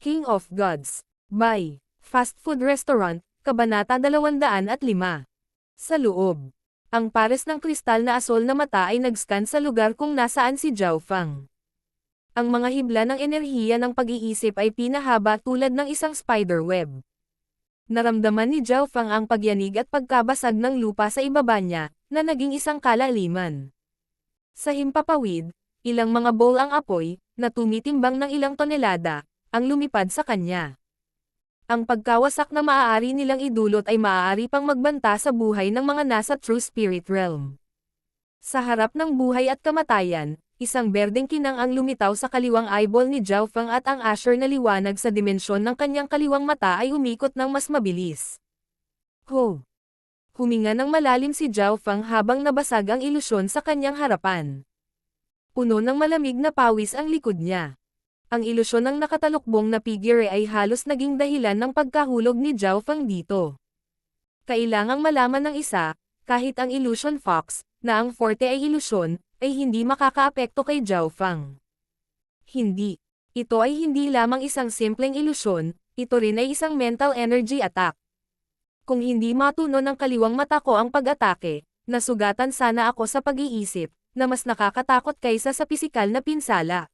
King of Gods. By Fast Food Restaurant, Kabanata 205. Sa loob. Ang pares ng kristal na asol na mata ay nag-scan sa lugar kung nasaan si Zhao Fang. Ang mga hibla ng enerhiya ng pag-iisip ay pinahaba tulad ng isang spiderweb. Naramdaman ni Zhao Fang ang pagyanig at pagkabasag ng lupa sa ibaba niya, na naging isang kalaliman. Sa himpapawid, ilang mga bowl ang apoy, na tumitimbang ng ilang tonelada, ang lumipad sa kanya. Ang pagkawasak na maaari nilang idulot ay maaari pang magbanta sa buhay ng mga nasa True Spirit Realm. Sa harap ng buhay at kamatayan, isang berdeng kinang ang lumitaw sa kaliwang eyeball ni Zhao Fang at ang asher na liwanag sa dimensyon ng kanyang kaliwang mata ay umikot ng mas mabilis. Ho! Huminga ng malalim si Zhao Fang habang nabasag ang ilusyon sa kanyang harapan. Puno ng malamig na pawis ang likod niya. Ang ilusyon ng nakatalukbong na figure ay halos naging dahilan ng pagkahulog ni Zhao Fang dito. Kailangang malaman ng isa, kahit ang illusion fox, na ang forte ay ilusyon, ay hindi makakaapekto kay Zhao Fang. Hindi. Ito ay hindi lamang isang simpleng ilusyon, ito rin ay isang mental energy attack. Kung hindi matuno ng kaliwang mata ko ang pag-atake, nasugatan sana ako sa pag-iisip, na mas nakakatakot kaysa sa pisikal na pinsala.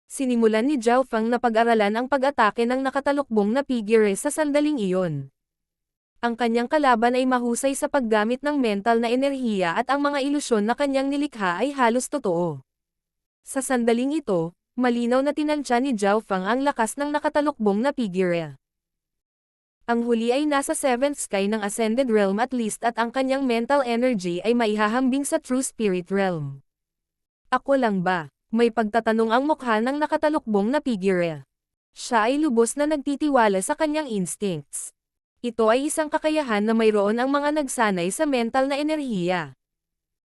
Sinimulan ni Zhao Fang na pag-aralan ang pag-atake ng nakatalukbong na figure sa sandaling iyon. Ang kanyang kalaban ay mahusay sa paggamit ng mental na enerhiya at ang mga ilusyon na kanyang nilikha ay halos totoo. Sa sandaling ito, malinaw na tinansya ni Zhao Fang ang lakas ng nakatalukbong na figure. Ang huli ay nasa 7th sky ng Ascended Realm at least at ang kanyang mental energy ay maihahambing sa True Spirit Realm. Ako lang ba? May pagtatanong ang mukha ng nakatalukbong na figure. Siya ay lubos na nagtitiwala sa kanyang instincts. Ito ay isang kakayahan na mayroon ang mga nagsanay sa mental na enerhiya.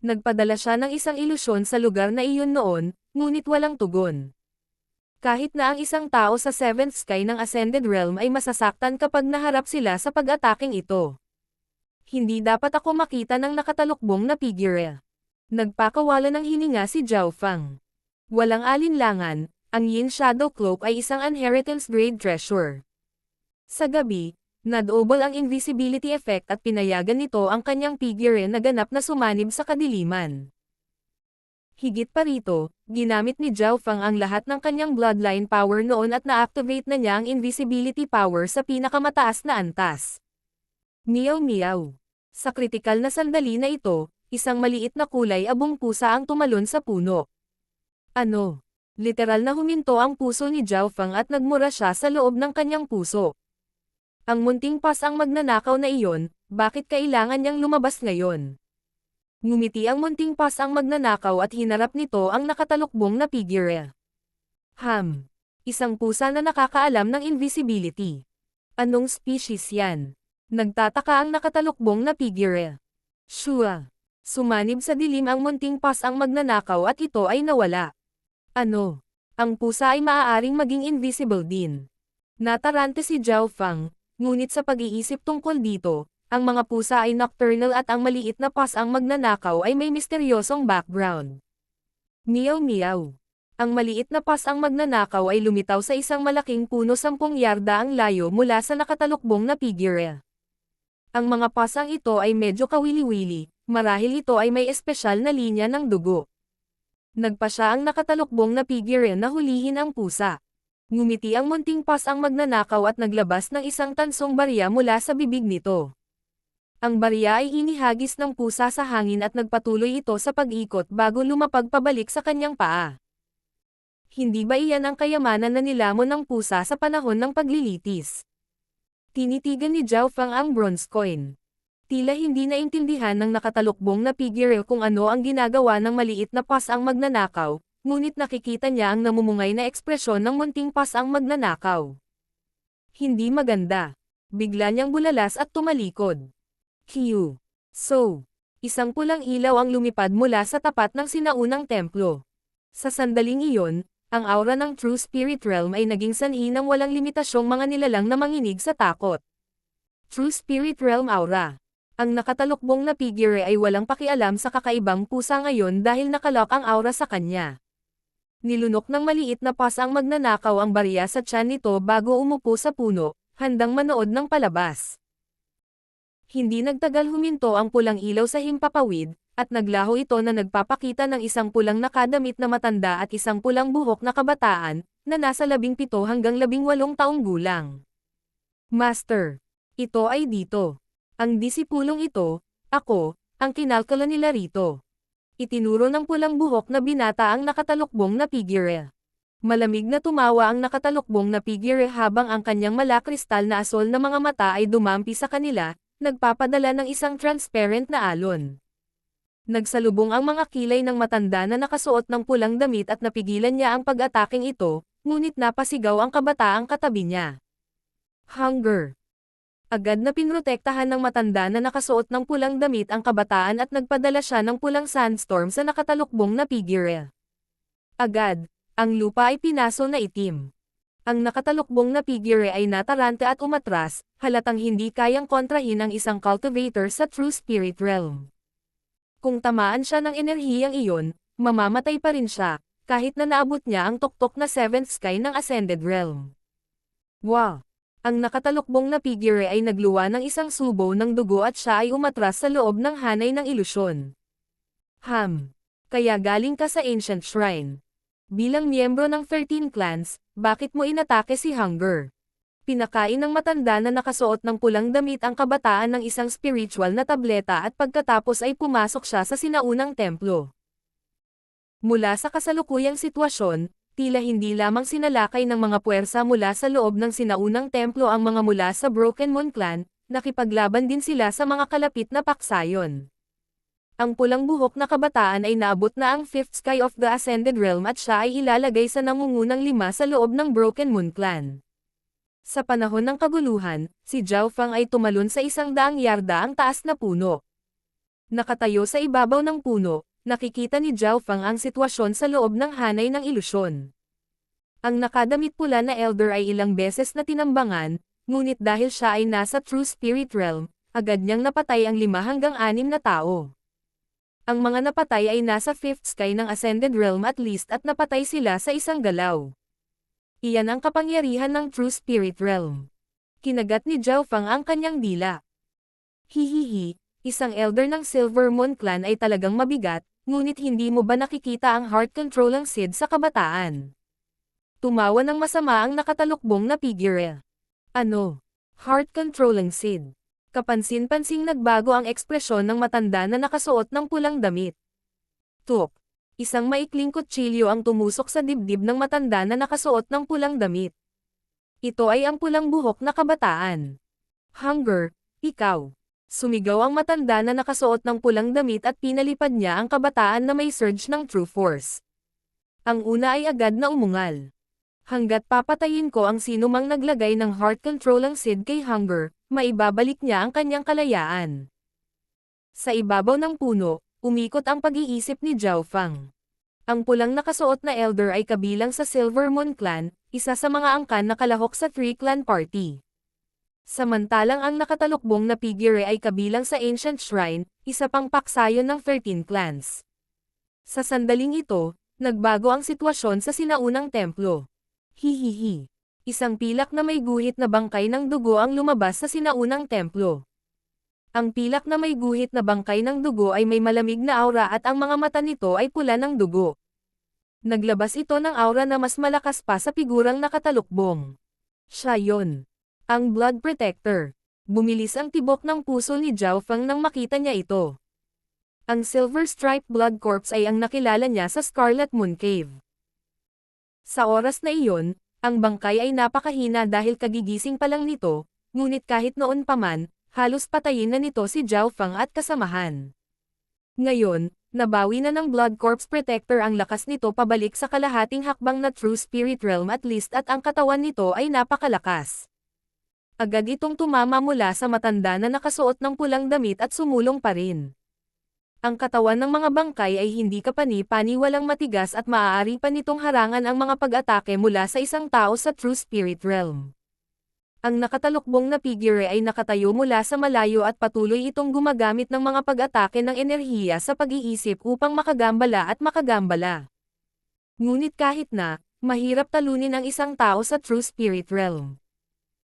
Nagpadala siya ng isang ilusyon sa lugar na iyon noon, ngunit walang tugon. Kahit na ang isang tao sa 7th sky ng Ascended Realm ay masasaktan kapag naharap sila sa pag-ataking ito. Hindi dapat ako makita ng nakatalukbong na figure. Nagpakawala ng hininga si Zhao Fang. Walang alinlangan, ang Yin Shadow Cloak ay isang inheritance-grade treasure. Sa gabi, nadobol ang invisibility effect at pinayagan nito ang kanyang figure na ganap na sumanib sa kadiliman. Higit pa rito, ginamit ni Zhao Fang ang lahat ng kanyang bloodline power noon at na-activate na niya ang invisibility power sa pinakamataas na antas. Meow meow. Sa kritikal na sandali na ito, isang maliit na kulay abong pusa ang tumalon sa puno. Ano? Literal na huminto ang puso ni Zhao Fang at nagmura siya sa loob ng kanyang puso. Ang munting pas ang magnanakaw na iyon, bakit kailangan niyang lumabas ngayon? Ngumiti ang munting pas ang magnanakaw at hinarap nito ang nakatalukbong na figure. Isang pusa na nakakaalam ng invisibility. Anong species yan? Nagtataka ang nakatalukbong na figure. Shua. Sumanib sa dilim ang munting pas ang magnanakaw at ito ay nawala. Ano? Ang pusa ay maaaring maging invisible din. Natarante si Zhao Fang, ngunit sa pag-iisip tungkol dito, ang mga pusa ay nocturnal at ang maliit na pas ang magnanakaw ay may misteryosong background. Meow meow. Ang maliit na pas ang magnanakaw ay lumitaw sa isang malaking puno 10 yarda ang layo mula sa nakatalukbong na figure. Ang mga pasang ito ay medyo kawili-wili, marahil ito ay may espesyal na linya ng dugo. Nagpa siya ang nakatalukbong na figure na hulihin ang pusa. Ngumiti ang munting pas ang magnanakaw at naglabas ng isang tansong barya mula sa bibig nito. Ang barya ay inihagis ng pusa sa hangin at nagpatuloy ito sa pag-ikot bago lumapag pabalik sa kanyang paa. Hindi ba iyan ang kayamanan na nilamon ng pusa sa panahon ng paglilitis? Tinitigan ni Zhao Fang ang bronze coin. Tila hindi naintindihan ng nakatalukbong na figure kung ano ang ginagawa ng maliit na pas ang magnanakaw, ngunit nakikita niya ang namumungay na ekspresyon ng munting pas ang magnanakaw. Hindi maganda. Bigla niyang bulalas at tumalikod. Q. So. Isang pulang ilaw ang lumipad mula sa tapat ng sinaunang templo. Sa sandaling iyon, ang aura ng True Spirit Realm ay naging sanhi ng walang limitasyong mga nilalang na manginig sa takot. True Spirit Realm Aura. Ang nakatalukbong na figure ay walang pakialam sa kakaibang pusa ngayon dahil nakalock ang aura sa kanya. Nilunok ng maliit na pas ang magnanakaw ang barya sa tiyan nito bago umupo sa puno, handang manood ng palabas. Hindi nagtagal huminto ang pulang ilaw sa himpapawid, at naglaho ito na nagpapakita ng isang pulang nakadamit na matanda at isang pulang buhok na kabataan, na nasa 17 hanggang 18 taong gulang. Master, ito ay dito. Ang disipulong ito, ako, ang kinalkalo nila rito. Itinuro ng pulang buhok na binata ang nakatalukbong na figure. Malamig na tumawa ang nakatalukbong na figure habang ang kanyang malakristal na asol na mga mata ay dumampi sa kanila, nagpapadala ng isang transparent na alon. Nagsalubong ang mga kilay ng matanda na nakasuot ng pulang damit at napigilan niya ang pag-ataking ito, ngunit napasigaw ang kabataang katabi niya. Hunger. Agad na pinrotektahan ng matanda na nakasuot ng pulang damit ang kabataan at nagpadala siya ng pulang sandstorm sa nakatalukbong na figure. Agad, ang lupa ay pinaso na itim. Ang nakatalukbong na figure ay natarante at umatras, halatang hindi kayang kontrahin ang isang cultivator sa True Spirit Realm. Kung tamaan siya ng enerhiyang iyon, mamamatay pa rin siya, kahit na naabot niya ang tuktok na 7th sky ng Ascended Realm. Wow! Ang nakatalukbong na figure ay nagluwa ng isang subo ng dugo at siya ay umatras sa loob ng hanay ng ilusyon. Kaya galing ka sa Ancient Shrine. Bilang miyembro ng 13 clans, bakit mo inatake si Hunger? Pinakain ng matanda na nakasuot ng pulang damit ang kabataan ng isang spiritual na tableta at pagkatapos ay pumasok siya sa sinaunang templo. Mula sa kasalukuyang sitwasyon, tila hindi lamang sinalakay ng mga puwersa mula sa loob ng sinaunang templo ang mga mula sa Broken Moon Clan, nakipaglaban din sila sa mga kalapit na paksayon. Ang pulang buhok na kabataan ay naabot na ang 5th sky of the Ascended Realm at siya ay ilalagay sa nangungunang 5 sa loob ng Broken Moon Clan. Sa panahon ng kaguluhan, si Zhao Fang ay tumalon sa 100 yarda ang taas na puno. Nakatayo sa ibabaw ng puno, nakikita ni Zhao Fang ang sitwasyon sa loob ng hanay ng ilusyon. Ang nakadamit pula na elder ay ilang beses na tinambangan, ngunit dahil siya ay nasa True Spirit Realm, agad niyang napatay ang 5 hanggang 6 na tao. Ang mga napatay ay nasa 5th sky ng Ascended Realm at least at napatay sila sa isang galaw. Iyan ang kapangyarihan ng True Spirit Realm. Kinagat ni Zhao Fang ang kanyang dila. Hihihi, isang elder ng Silver Moon Clan ay talagang mabigat, ngunit hindi mo ba nakikita ang heart controlling seed sa kabataan? Tumawa ng masama ang nakatalukbong na figure. Ano? Heart controlling seed. Kapansin-pansing nagbago ang ekspresyon ng matanda na nakasuot ng pulang damit. Tuk. Isang maikling kutsilyo ang tumusok sa dibdib ng matanda na nakasuot ng pulang damit. Ito ay ang pulang buhok na kabataan. Hunger, ikaw. Sumigaw ang matanda na nakasuot ng pulang damit at pinalipad niya ang kabataan na may surge ng true force. Ang una ay agad na umungal. Hanggat papatayin ko ang sinumang naglagay ng heart controlling seed kay Hunger, maibabalik niya ang kanyang kalayaan. Sa ibabaw ng puno, umikot ang pag-iisip ni Zhao Fang. Ang pulang nakasuot na elder ay kabilang sa Silver Moon Clan, isa sa mga angkan na kalahok sa 3-clan party. Samantalang ang nakatalukbong na figure ay kabilang sa Ancient Shrine, isa pang paksayon ng 13 clans. Sa sandaling ito, nagbago ang sitwasyon sa sinaunang templo. Hihihi. Isang pilak na may guhit na bangkay ng dugo ang lumabas sa sinaunang templo. Ang pilak na may guhit na bangkay ng dugo ay may malamig na aura at ang mga mata nito ay pula ng dugo. Naglabas ito ng aura na mas malakas pa sa figurang nakatalukbong. Siya yon. Ang Blood Protector. Bumilis ang tibok ng puso ni Zhao Fang nang makita niya ito. Ang Silver Stripe Blood Corpse ay ang nakilala niya sa Scarlet Moon Cave. Sa oras na iyon, ang bangkay ay napakahina dahil kagigising pa lang nito, ngunit kahit noon pa man, halos patayin na nito si Zhao Fang at kasamahan. Ngayon, nabawi na ng Blood Corpse Protector ang lakas nito pabalik sa kalahating hakbang na True Spirit Realm at least at ang katawan nito ay napakalakas. Agad itong tumama mula sa matanda na nakasuot ng pulang damit at sumulong pa rin. Ang katawan ng mga bangkay ay hindi kapani-paniwalang matigas at maaari pa nitong harangan ang mga pag-atake mula sa isang tao sa True Spirit Realm. Ang nakatalukbong na figure ay nakatayo mula sa malayo at patuloy itong gumagamit ng mga pag-atake ng enerhiya sa pag-iisip upang makagambala at makagambala. Ngunit kahit na, mahirap talunin ang isang tao sa True Spirit Realm.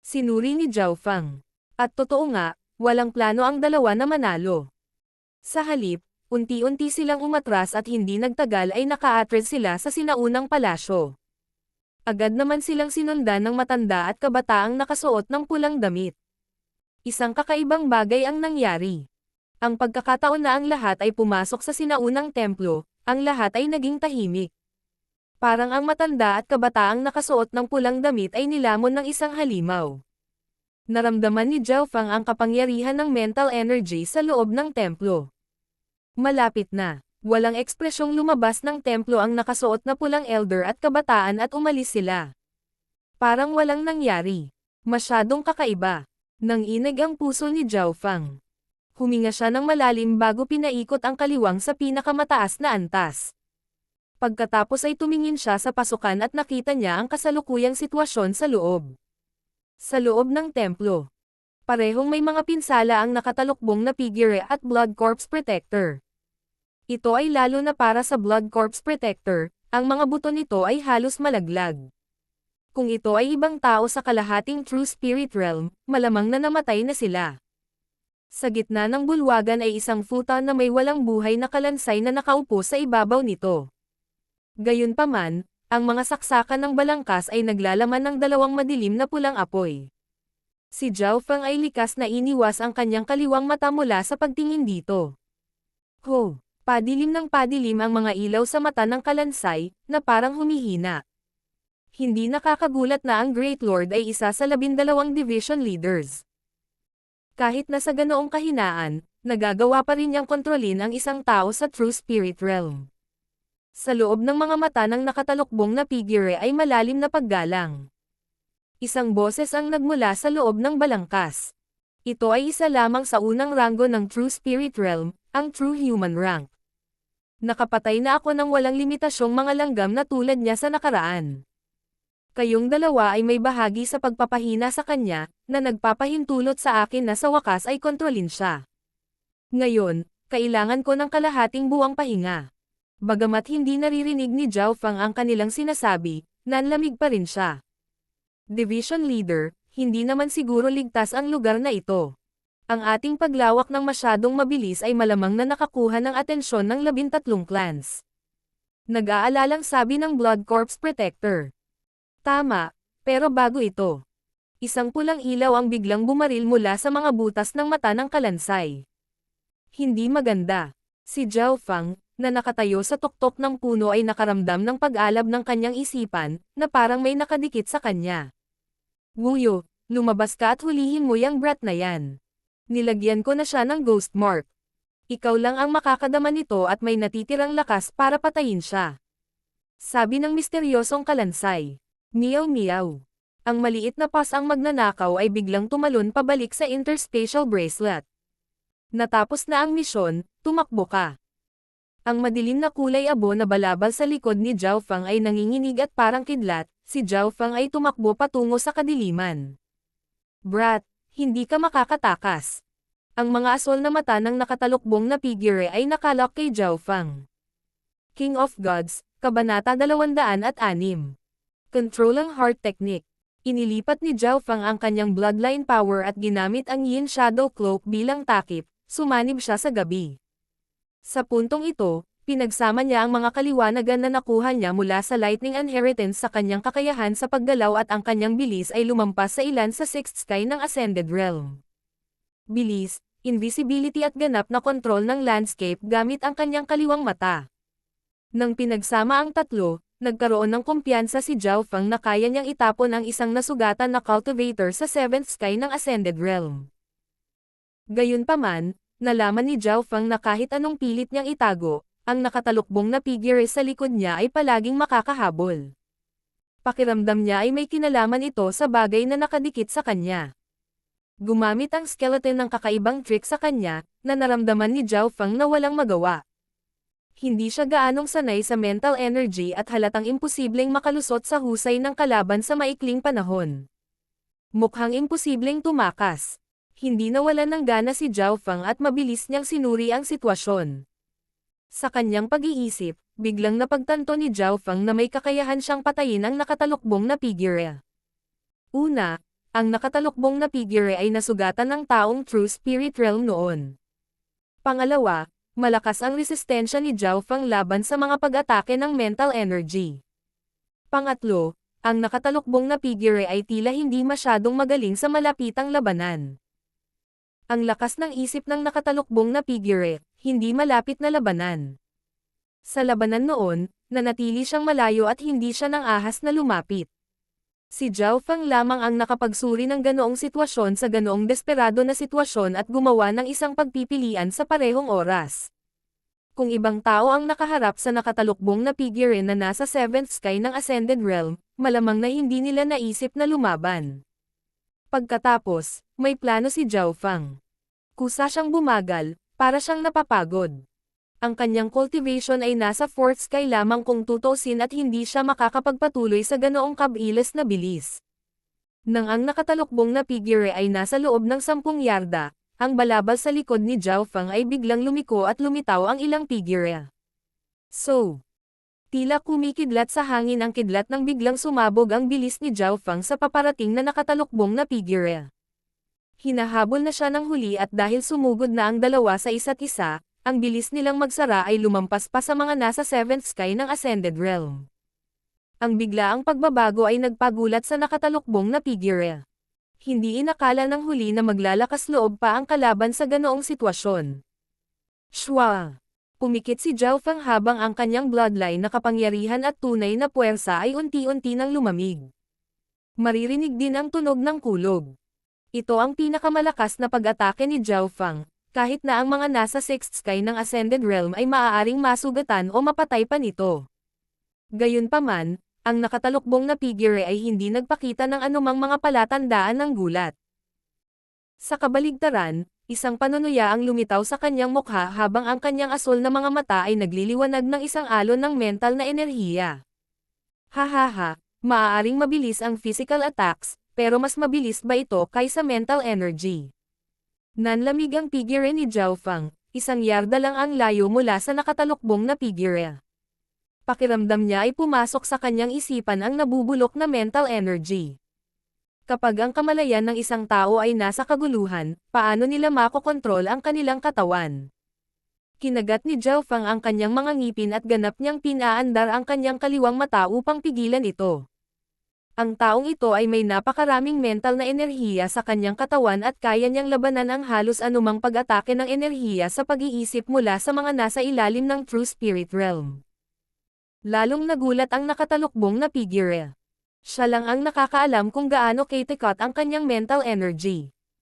Sinuri ni Zhao Feng. At totoo nga, walang plano ang dalawa na manalo. Sa halip, unti-unti silang umatras at hindi nagtagal ay naka-atred sila sa sinaunang palasyo. Agad naman silang sinundan ng matanda at kabataang nakasuot ng pulang damit. Isang kakaibang bagay ang nangyari. Ang pagkakataon na ang lahat ay pumasok sa sinaunang templo, ang lahat ay naging tahimik. Parang ang matanda at kabataang nakasuot ng pulang damit ay nilamon ng isang halimaw. Naramdaman ni Zhao Feng ang kapangyarihan ng mental energy sa loob ng templo. Malapit na. Walang ekspresyong lumabas ng templo ang nakasuot na pulang elder at kabataan at umalis sila. Parang walang nangyari. Masyadong kakaiba. Nanginig ang puso ni Zhao Feng. Huminga siya ng malalim bago pinaikot ang kaliwang sa pinakamataas na antas. Pagkatapos ay tumingin siya sa pasukan at nakita niya ang kasalukuyang sitwasyon sa loob. Sa loob ng templo. Parehong may mga pinsala ang nakatalukbong na figure at Blood Corpse Protector. Ito ay lalo na para sa Blood Corpse Protector, ang mga buto nito ay halos malaglag. Kung ito ay ibang tao sa kalahating True Spirit Realm, malamang na namatay na sila. Sa gitna ng bulwagan ay isang futon na may walang buhay na kalansay na nakaupo sa ibabaw nito. Gayunpaman, ang mga saksakan ng balangkas ay naglalaman ng dalawang madilim na pulang apoy. Si Zhao Feng ay likas na iniwas ang kanyang kaliwang mata mula sa pagtingin dito. Ho! Padilim ng padilim ang mga ilaw sa mata ng kalansay, na parang humihina. Hindi nakakagulat na ang Great Lord ay isa sa 12 division leaders. Kahit na sa ganoong kahinaan, nagagawa pa rin niyang kontrolin ang isang tao sa True Spirit Realm. Sa loob ng mga mata ng nakatalukbong na figure ay malalim na paggalang. Isang boses ang nagmula sa loob ng balangkas. Ito ay isa lamang sa unang ranggo ng True Spirit Realm, ang True Human Rank. Nakapatay na ako ng walang limitasyong mga langgam na tulad niya sa nakaraan. Kayong dalawa ay may bahagi sa pagpapahina sa kanya, na nagpapahintulot sa akin na sa wakas ay kontrolin siya. Ngayon, kailangan ko ng kalahating buwang pahinga. Bagamat hindi naririnig ni Zhao Feng ang kanilang sinasabi, nanlamig pa rin siya. Division Leader, hindi naman siguro ligtas ang lugar na ito. Ang ating paglawak ng masyadong mabilis ay malamang na nakakuha ng atensyon ng 13 clans. Nag-aalalang sabi ng Blood Corpse Protector. Tama, pero bago ito. Isang pulang ilaw ang biglang bumaril mula sa mga butas ng mata ng kalansay. Hindi maganda. Si Zhao Feng, na nakatayo sa tuktok ng puno ay nakaramdam ng pag-alab ng kanyang isipan, na parang may nakadikit sa kanya. Wuyo, lumabas ka at hulihin mo yang brat na yan. Nilagyan ko na siya ng ghost mark. Ikaw lang ang makakadama nito at may natitirang lakas para patayin siya. Sabi ng misteryosong kalansay. Meow meow. Ang maliit na pas ang magnanakaw ay biglang tumalon pabalik sa interspatial bracelet. Natapos na ang misyon, tumakbo ka. Ang madilim na kulay abo na balabal sa likod ni Zhao Feng ay nanginginig at parang kidlat, si Zhao Feng ay tumakbo patungo sa kadiliman. Brat, hindi ka makakatakas. Ang mga asol na mata ng nakatalukbong na figure ay nakalock kay Zhao Feng. King of Gods, Kabanata 206. Control ang Heart Technique. Inilipat ni Zhao Feng ang kanyang bloodline power at ginamit ang Yin Shadow Cloak bilang takip, sumanib siya sa gabi. Sa puntong ito, pinagsama niya ang mga kaliwanagan na nakuha niya mula sa Lightning Inheritance sa kanyang kakayahan sa paggalaw at ang kanyang bilis ay lumampas sa ilan sa Sixth Sky ng Ascended Realm. Bilis, invisibility at ganap na kontrol ng landscape gamit ang kanyang kaliwang mata. Nang pinagsama ang tatlo, nagkaroon ng kumpiyansa si Zhao Feng na kaya niyang itapon ang isang nasugatan na cultivator sa Seventh Sky ng Ascended Realm. Gayunpaman, nalaman ni Zhao Feng na kahit anong pilit niyang itago, ang nakatalukbong na figure sa likod niya ay palaging makakahabol. Pakiramdam niya ay may kinalaman ito sa bagay na nakadikit sa kanya. Gumamit ang skeleton ng kakaibang trick sa kanya, na naramdaman ni Zhao Feng na walang magawa. Hindi siya gaanong sanay sa mental energy at halatang imposibleng makalusot sa husay ng kalaban sa maikling panahon. Mukhang imposibleng tumakas. Hindi nawalan ng gana si Zhao Feng at mabilis niyang sinuri ang sitwasyon. Sa kanyang pag-iisip, biglang napagtanto ni Zhao Feng na may kakayahan siyang patayin ang nakatalukbong na figure. Una, ang nakatalukbong na figure ay nasugatan ng taong True Spirit Realm noon. Pangalawa, malakas ang resistensya ni Zhao Feng laban sa mga pag-atake ng mental energy. Pangatlo, ang nakatalukbong na figure ay tila hindi masyadong magaling sa malapitang labanan. Ang lakas ng isip ng nakatalukbong na figure, hindi malapit na labanan. Sa labanan noon, nanatili siyang malayo at hindi siya nang ahas na lumapit. Si Zhao Feng lamang ang nakapagsuri ng ganoong sitwasyon sa ganoong desperado na sitwasyon at gumawa ng isang pagpipilian sa parehong oras. Kung ibang tao ang nakaharap sa nakatalukbong na figure na nasa 7th sky ng Ascended Realm, malamang na hindi nila naisip na lumaban. Pagkatapos, may plano si Zhao Feng. Kusa siyang bumagal, para siyang napapagod. Ang kanyang cultivation ay nasa 4th sky lamang kung tutusin at hindi siya makakapagpatuloy sa ganoong kabilis na bilis. Nang ang nakatalukbong na figure ay nasa loob ng 10 yarda, ang balabal sa likod ni Zhao Feng ay biglang lumiko at lumitaw ang ilang figure. So, tila kumikidlat sa hangin ang kidlat nang biglang sumabog ang bilis ni Zhao Feng sa paparating na nakatalukbong na figure. Hinahabol na siya ng huli at dahil sumugod na ang dalawa sa isa't isa, ang bilis nilang magsara ay lumampas pa sa mga nasa 7th sky ng Ascended Realm. Ang biglaang pagbabago ay nagpagulat sa nakatalukbong na figure. Hindi inakala ng huli na maglalakas loob pa ang kalaban sa ganoong sitwasyon. Shwa! Pumikit si Zhao Feng habang ang kanyang bloodline na kapangyarihan at tunay na puwersa ay unti-unti nang lumamig. Maririnig din ang tunog ng kulog. Ito ang pinakamalakas na pag-atake ni Zhao Feng, kahit na ang mga nasa 6th sky ng Ascended Realm ay maaaring masugatan o mapatay pa nito. Gayunpaman, ang nakatalukbong na figure ay hindi nagpakita ng anumang mga palatandaan ng gulat. Sa kabaligtaran, isang panunuya ang lumitaw sa kanyang mukha habang ang kanyang asul na mga mata ay nagliliwanag ng isang alon ng mental na enerhiya. Hahaha, maaaring mabilis ang physical attacks, pero mas mabilis ba ito kaysa mental energy? Nanlamig ang figure ni Zhao Feng, 1 yarda lang ang layo mula sa nakatalukbong na figure. Pakiramdam niya ay pumasok sa kanyang isipan ang nabubulok na mental energy. Kapag ang kamalayan ng isang tao ay nasa kaguluhan, paano nila makokontrol ang kanilang katawan? Kinagat ni Zhao Feng ang kanyang mga ngipin at ganap niyang pinaandar ang kanyang kaliwang mata upang pigilan ito. Ang taong ito ay may napakaraming mental na enerhiya sa kanyang katawan at kaya niyang labanan ang halos anumang pag-atake ng enerhiya sa pag-iisip mula sa mga nasa ilalim ng True Spirit Realm. Lalong nagulat ang nakatalukbong na figure. Siya lang ang nakakaalam kung gaano katikat ang kanyang mental energy.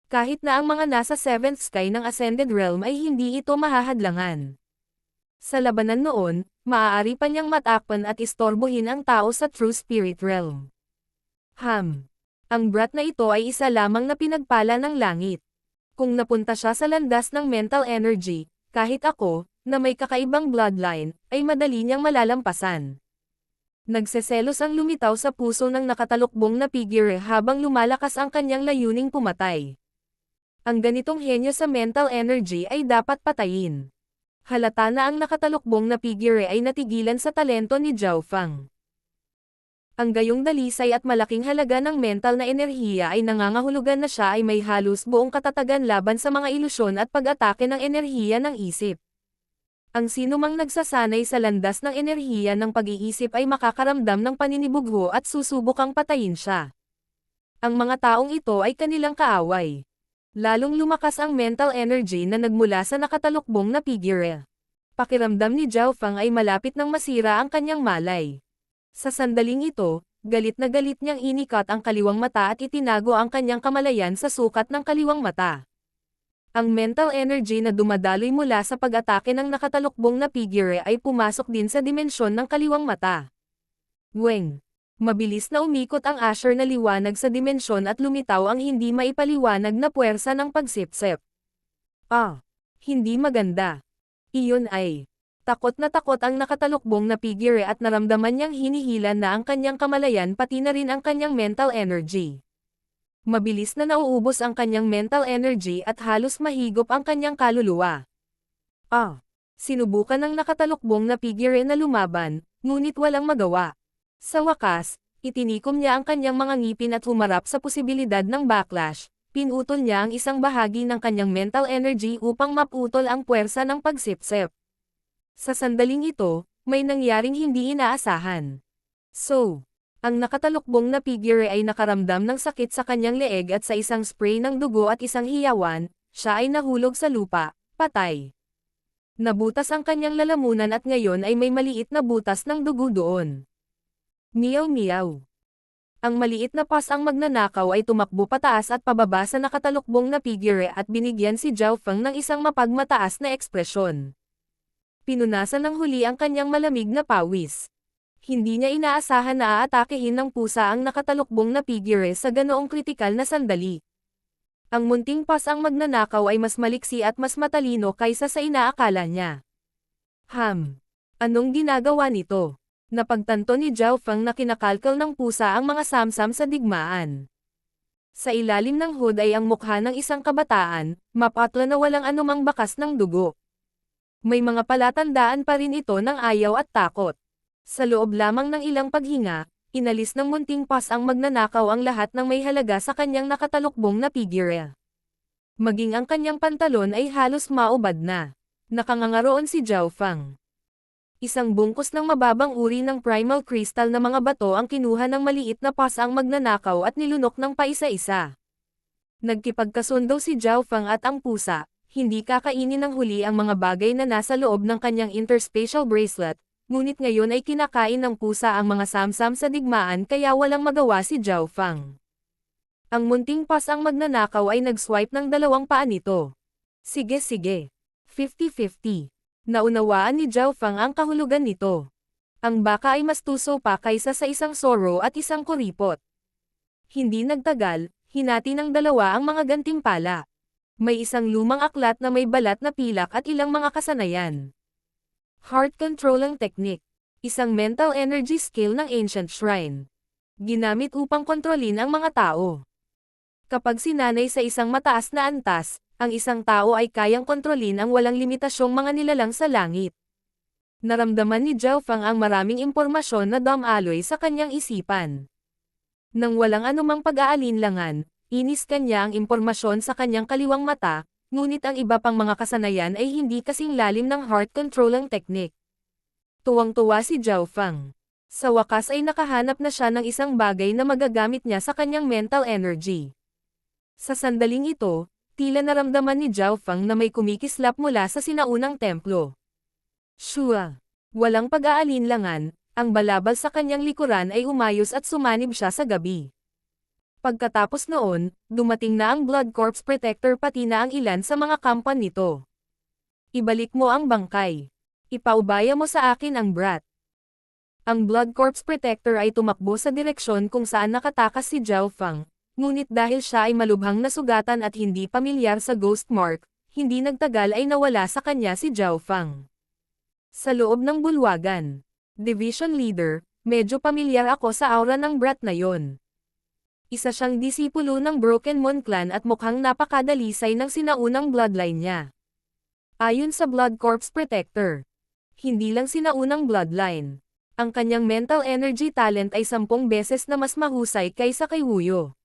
Kahit na ang mga nasa 7th sky ng Ascended Realm ay hindi ito mahahadlangan. Sa labanan noon, maaari pa niyang matakpan at istorbohin ang tao sa True Spirit Realm. Ang brat na ito ay isa lamang na pinagpala ng langit. Kung napunta siya sa landas ng mental energy, kahit ako, na may kakaibang bloodline, ay madali niyang malalampasan. Nagseselos ang lumitaw sa puso ng nakatalukbong na figure habang lumalakas ang kanyang layuning pumatay. Ang ganitong henyo sa mental energy ay dapat patayin. Halata na ang nakatalukbong na figure ay natigilan sa talento ni Zhao Feng. Ang gayong dalisay at malaking halaga ng mental na enerhiya ay nangangahulugan na siya ay may halos buong katatagan laban sa mga ilusyon at pag-atake ng enerhiya ng isip. Ang sinumang nagsasanay sa landas ng enerhiya ng pag-iisip ay makakaramdam ng paninibugho at susubukang patayin siya. Ang mga taong ito ay kanilang kaaway. Lalong lumakas ang mental energy na nagmula sa nakatalukbong na figure. Pakiramdam ni Zhao Feng ay malapit nang masira ang kanyang malay. Sa sandaling ito, galit na galit niyang inikat ang kaliwang mata at itinago ang kanyang kamalayan sa sukat ng kaliwang mata. Ang mental energy na dumadaloy mula sa pag-atake ng nakatalukbong na figure ay pumasok din sa dimensyon ng kaliwang mata. Weng! Mabilis na umikot ang Asher na liwanag sa dimensyon at lumitaw ang hindi maipaliwanag na puwersa ng pagsipsip. Hindi maganda. Iyon ay. Takot na takot ang nakatalukbong na figure at naramdaman niyang hinihilan na ang kanyang kamalayan pati na rin ang kanyang mental energy. Mabilis na nauubos ang kanyang mental energy at halos mahigop ang kanyang kaluluwa. Sinubukan ng nakatalukbong na figure na lumaban, ngunit walang magawa. Sa wakas, itinikom niya ang kanyang mga ngipin at humarap sa posibilidad ng backlash. Pinutol niya ang isang bahagi ng kanyang mental energy upang maputol ang puwersa ng pagsipsip. Sa sandaling ito, may nangyaring hindi inaasahan. Ang nakatalukbong na figure ay nakaramdam ng sakit sa kanyang leeg at sa isang spray ng dugo at isang hiyawan, siya ay nahulog sa lupa, patay. Nabutas ang kanyang lalamunan at ngayon ay may maliit na butas ng dugo doon. Meow meow. Ang maliit na pas ang magnanakaw ay tumakbo pataas at pababa sa nakatalukbong na figure at binigyan si Zhao Feng ng isang mapagmataas na ekspresyon. Pinunasan ng huli ang kanyang malamig na pawis. Hindi niya inaasahan na aatakehin ng pusa ang nakatalukbong na figure sa ganoong kritikal na sandali. Ang munting pas ang magnanakaw ay mas maliksi at mas matalino kaysa sa inaakala niya. Anong ginagawa nito? Napagtanto ni Zhao Feng na kinakalkal ng pusa ang mga samsam sa digmaan. Sa ilalim ng hood ay ang mukha ng isang kabataan, mapatla na walang anumang bakas ng dugo. May mga palatandaan pa rin ito ng ayaw at takot. Sa loob lamang ng ilang paghinga, inalis ng munting pas ang magnanakaw ang lahat ng may halaga sa kanyang nakatalukbong na figure. Maging ang kanyang pantalon ay halos maubad na. Nakangangaroon si Zhao Feng. Isang bungkus ng mababang uri ng primal crystal na mga bato ang kinuha ng maliit na pas ang magnanakaw at nilunok ng paisa-isa. Nagkipagkasundo si Zhao Feng at ang pusa, hindi kakainin ng huli ang mga bagay na nasa loob ng kanyang interspatial bracelet. Ngunit ngayon ay kinakain ng pusa ang mga samsam sa digmaan kaya walang magawa si Zhao Feng. Ang munting pas ang magnanakaw ay nag-swipe ng dalawang paa nito. Sige. 50-50. Naunawaan ni Zhao Feng ang kahulugan nito. Ang baka ay mas tuso pa kaysa sa isang soro at isang kuripot. Hindi nagtagal, hinati ng dalawa ang mga gantimpala. May isang lumang aklat na may balat na pilak at ilang mga kasanayan. Heart Controlling Technique. Isang mental energy skill ng Ancient Shrine. Ginamit upang kontrolin ang mga tao. Kapag sinanay sa isang mataas na antas, ang isang tao ay kayang kontrolin ang walang limitasyong mga nilalang sa langit. Naramdaman ni Zhao Feng ang maraming impormasyon na dumaloy sa kanyang isipan. Nang walang anumang pag-aalinlangan, iniskan niya ang impormasyon sa kanyang kaliwang mata, ngunit ang iba pang mga kasanayan ay hindi kasing lalim ng heart controlling technique. Tuwang-tuwa si Zhao Feng. Sa wakas ay nakahanap na siya ng isang bagay na magagamit niya sa kanyang mental energy. Sa sandaling ito, tila naramdaman ni Zhao Feng na may kumikislap mula sa sinaunang templo. Shua! Walang pag-aalinlangan, ang balabal sa kanyang likuran ay umayos at sumanib siya sa gabi. Pagkatapos noon, dumating na ang Blood Corpse Protector pati na ang ilan sa mga kampan nito. Ibalik mo ang bangkay. Ipaubaya mo sa akin ang brat. Ang Blood Corpse Protector ay tumakbo sa direksyon kung saan nakatakas si Zhao Feng, ngunit dahil siya ay malubhang nasugatan at hindi pamilyar sa ghost mark, hindi nagtagal ay nawala sa kanya si Zhao Feng. Sa loob ng bulwagan, Division Leader, medyo pamilyar ako sa aura ng brat na yon. Isa siyang disipulo ng Broken Moon Clan at mukhang napakadalisay ng sinaunang bloodline niya. Ayon sa Blood Corpse Protector, hindi lang sinaunang bloodline. Ang kanyang mental energy talent ay 10 beses na mas mahusay kaysa kay Wuyo.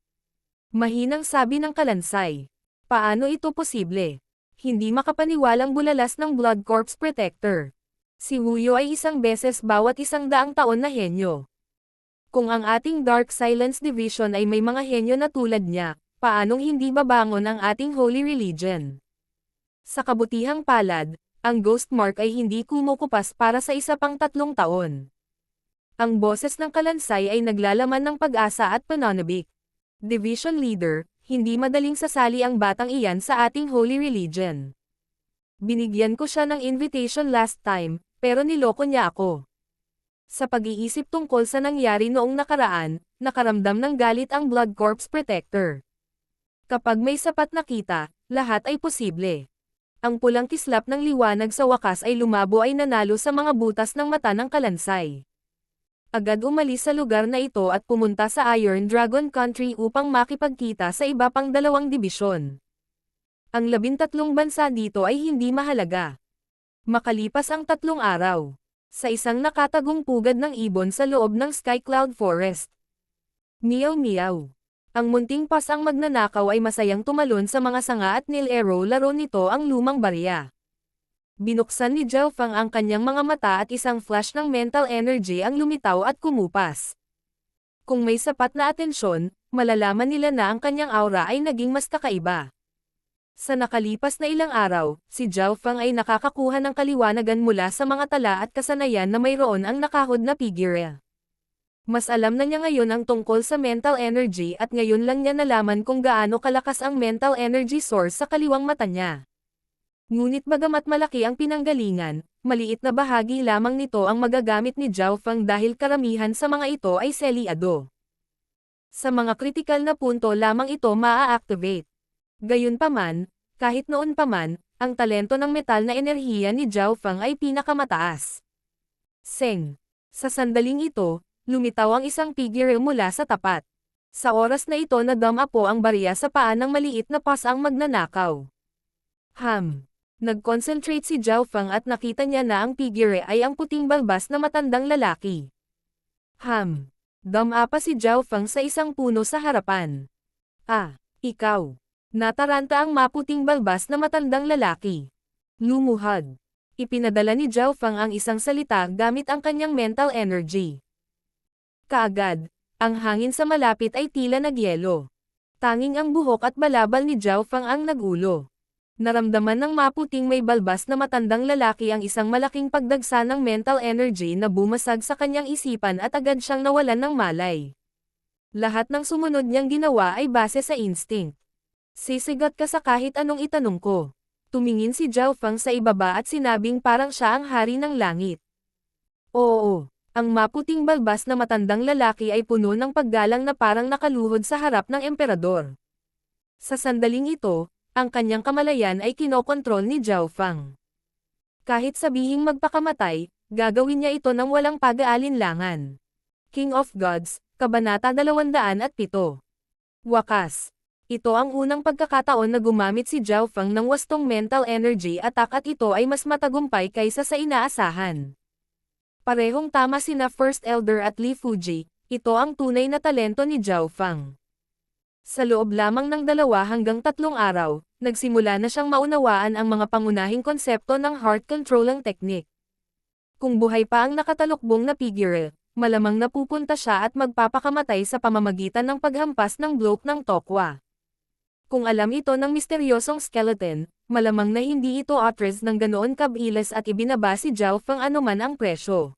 Mahinang sabi ng kalansay. Paano ito posible? Hindi makapaniwalang bulalas ng Blood Corpse Protector. Si Wuyo ay 1 beses bawat 100 taon na henyo. Kung ang ating Dark Silence Division ay may mga henyo na tulad niya, paanong hindi babangon ang ating Holy Religion? Sa kabutihang palad, ang Ghost Mark ay hindi kumukupas para sa isa pang 3 taon. Ang boses ng kalansay ay naglalaman ng pag-asa at pananabik. Division Leader, hindi madaling sasali ang batang iyan sa ating Holy Religion. Binigyan ko siya ng invitation last time, pero niloko niya ako. Sa pag-iisip tungkol sa nangyari noong nakaraan, nakaramdam ng galit ang Blood Corpse Protector. Kapag may sapat na kita, lahat ay posible. Ang pulang kislap ng liwanag sa wakas ay lumabo ay nanalo sa mga butas ng mata ng kalansay. Agad umalis sa lugar na ito at pumunta sa Iron Dragon Country upang makipagkita sa iba pang 2 dibisyon. Ang 13 bansa dito ay hindi mahalaga. Makalipas ang 3 araw. Sa isang nakatagong pugad ng ibon sa loob ng Sky Cloud Forest. Meow meow. Ang munting pasang magnanakaw ay masayang tumalon sa mga sanga at nilero laro nito ang lumang barya. Binuksan ni Zhao Feng ang kanyang mga mata at isang flash ng mental energy ang lumitaw at kumupas. Kung may sapat na atensyon, malalaman nila na ang kanyang aura ay naging mas kakaiba. Sa nakalipas na ilang araw, si Zhao Feng ay nakakakuha ng kaliwanagan mula sa mga tala at kasanayan na mayroon ang nakahod na figure. Mas alam na niya ngayon ang tungkol sa mental energy at ngayon lang niya nalaman kung gaano kalakas ang mental energy source sa kaliwang mata niya. Ngunit bagamat malaki ang pinanggalingan, maliit na bahagi lamang nito ang magagamit ni Zhao Feng dahil karamihan sa mga ito ay selyado. Sa mga kritikal na punto lamang ito maa-activate. Gayunpaman, kahit noon pa man, ang talento ng metal na enerhiya ni Zhao Feng ay pinakamataas. Seng. Sa sandaling ito, lumitaw ang isang figure mula sa tapat. Sa oras na ito nadama po ang barya sa paa ng maliit na pasang magnanakaw. Nag-concentrate si Zhao Feng at nakita niya na ang figure ay ang puting balbas na matandang lalaki. Dama pa si Zhao Feng sa isang puno sa harapan. Ikaw. Nataranta ang maputing balbas na matandang lalaki. Lumuhad. Ipinadala ni Zhao Feng ang isang salita gamit ang kanyang mental energy. Kaagad, ang hangin sa malapit ay tila nagyelo. Tanging ang buhok at balabal ni Zhao Feng ang nagulo. Naramdaman ng maputing may balbas na matandang lalaki ang isang malaking pagdagsa ng mental energy na bumasag sa kanyang isipan at agad siyang nawalan ng malay. Lahat ng sumunod niyang ginawa ay base sa instinct. Sisigat ka sa kahit anong itanong ko. Tumingin si Zhao Feng sa ibaba at sinabing parang siya ang hari ng langit. Oo. Ang maputing balbas na matandang lalaki ay puno ng paggalang na parang nakaluhod sa harap ng emperador. Sa sandaling ito, ang kanyang kamalayan ay kinokontrol ni Zhao Feng. Kahit sabihing magpakamatay, gagawin niya ito ng walang pag-aalinlangan. King of Gods, Kabanata 207. Wakas. Ito ang unang pagkakataon na gumamit si Zhao Feng ng wastong mental energy attack at ito ay mas matagumpay kaysa sa inaasahan. Parehong tama sina First Elder at Li Fuji, ito ang tunay na talento ni Zhao Feng. Sa loob lamang ng 2 hanggang 3 araw, nagsimula na siyang maunawaan ang mga pangunahing konsepto ng heart controlling technique. Kung buhay pa ang nakatalukbong na figure, malamang napupunta siya at magpapakamatay sa pamamagitan ng paghampas ng bloke ng tokwa. Kung alam ito ng misteryosong skeleton, malamang na hindi ito atres ng ganoon kabilis at ibinaba si Zhao Feng anuman ang presyo.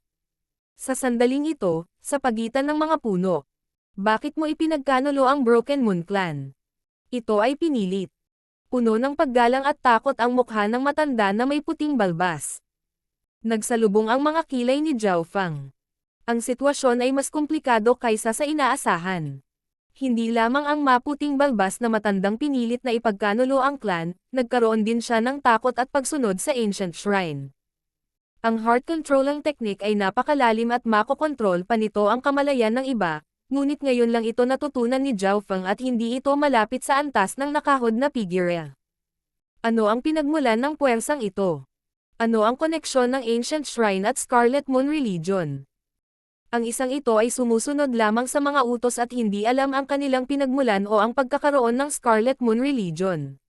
Sa sandaling ito, sa pagitan ng mga puno. Bakit mo ipinagkanulo ang Broken Moon Clan? Ito ay pinilit. Puno ng paggalang at takot ang mukha ng matanda na may puting balbas. Nagsalubong ang mga kilay ni Zhao Feng. Ang sitwasyon ay mas komplikado kaysa sa inaasahan. Hindi lamang ang maputing balbas na matandang pinilit na ipagkanulo ang clan, nagkaroon din siya ng takot at pagsunod sa ancient shrine. Ang heart controlling technique ay napakalalim at makokontrol pa nito ang kamalayan ng iba, ngunit ngayon lang ito natutunan ni Zhao Feng at hindi ito malapit sa antas ng nakahod na figure. Ano ang pinagmulan ng puwersang ito? Ano ang koneksyon ng ancient shrine at Scarlet Moon religion? Ang isang ito ay sumusunod lamang sa mga utos at hindi alam ang kanilang pinagmulan o ang pagkakaroon ng Scarlet Moon religion.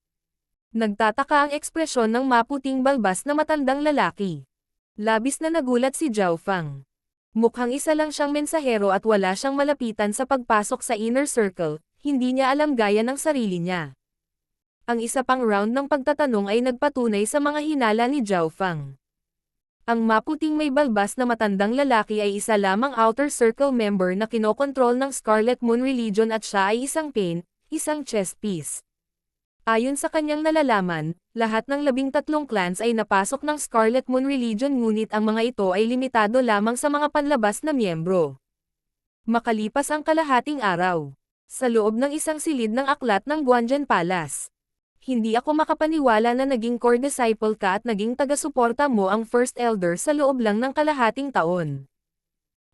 Nagtataka ang ekspresyon ng maputing balbas na matandang lalaki. Labis na nagulat si Zhao Feng. Mukhang isa lang siyang mensahero at wala siyang malapitan sa pagpasok sa inner circle, hindi niya alam gaya ng sarili niya. Ang isa pang round ng pagtatanong ay nagpatunay sa mga hinala ni Zhao Feng. Ang maputing may balbas na matandang lalaki ay isa lamang outer circle member na kinokontrol ng Scarlet Moon religion at siya ay isang pain, isang chess piece. Ayon sa kanyang nalalaman, lahat ng 13 clans ay napasok ng Scarlet Moon religion ngunit ang mga ito ay limitado lamang sa mga panlabas na miyembro. Makalipas ang kalahating araw, sa loob ng isang silid ng aklat ng Guanzhen Palace. Hindi ako makapaniwala na naging core disciple ka at naging taga-suporta mo ang First Elder sa loob lang ng kalahating taon.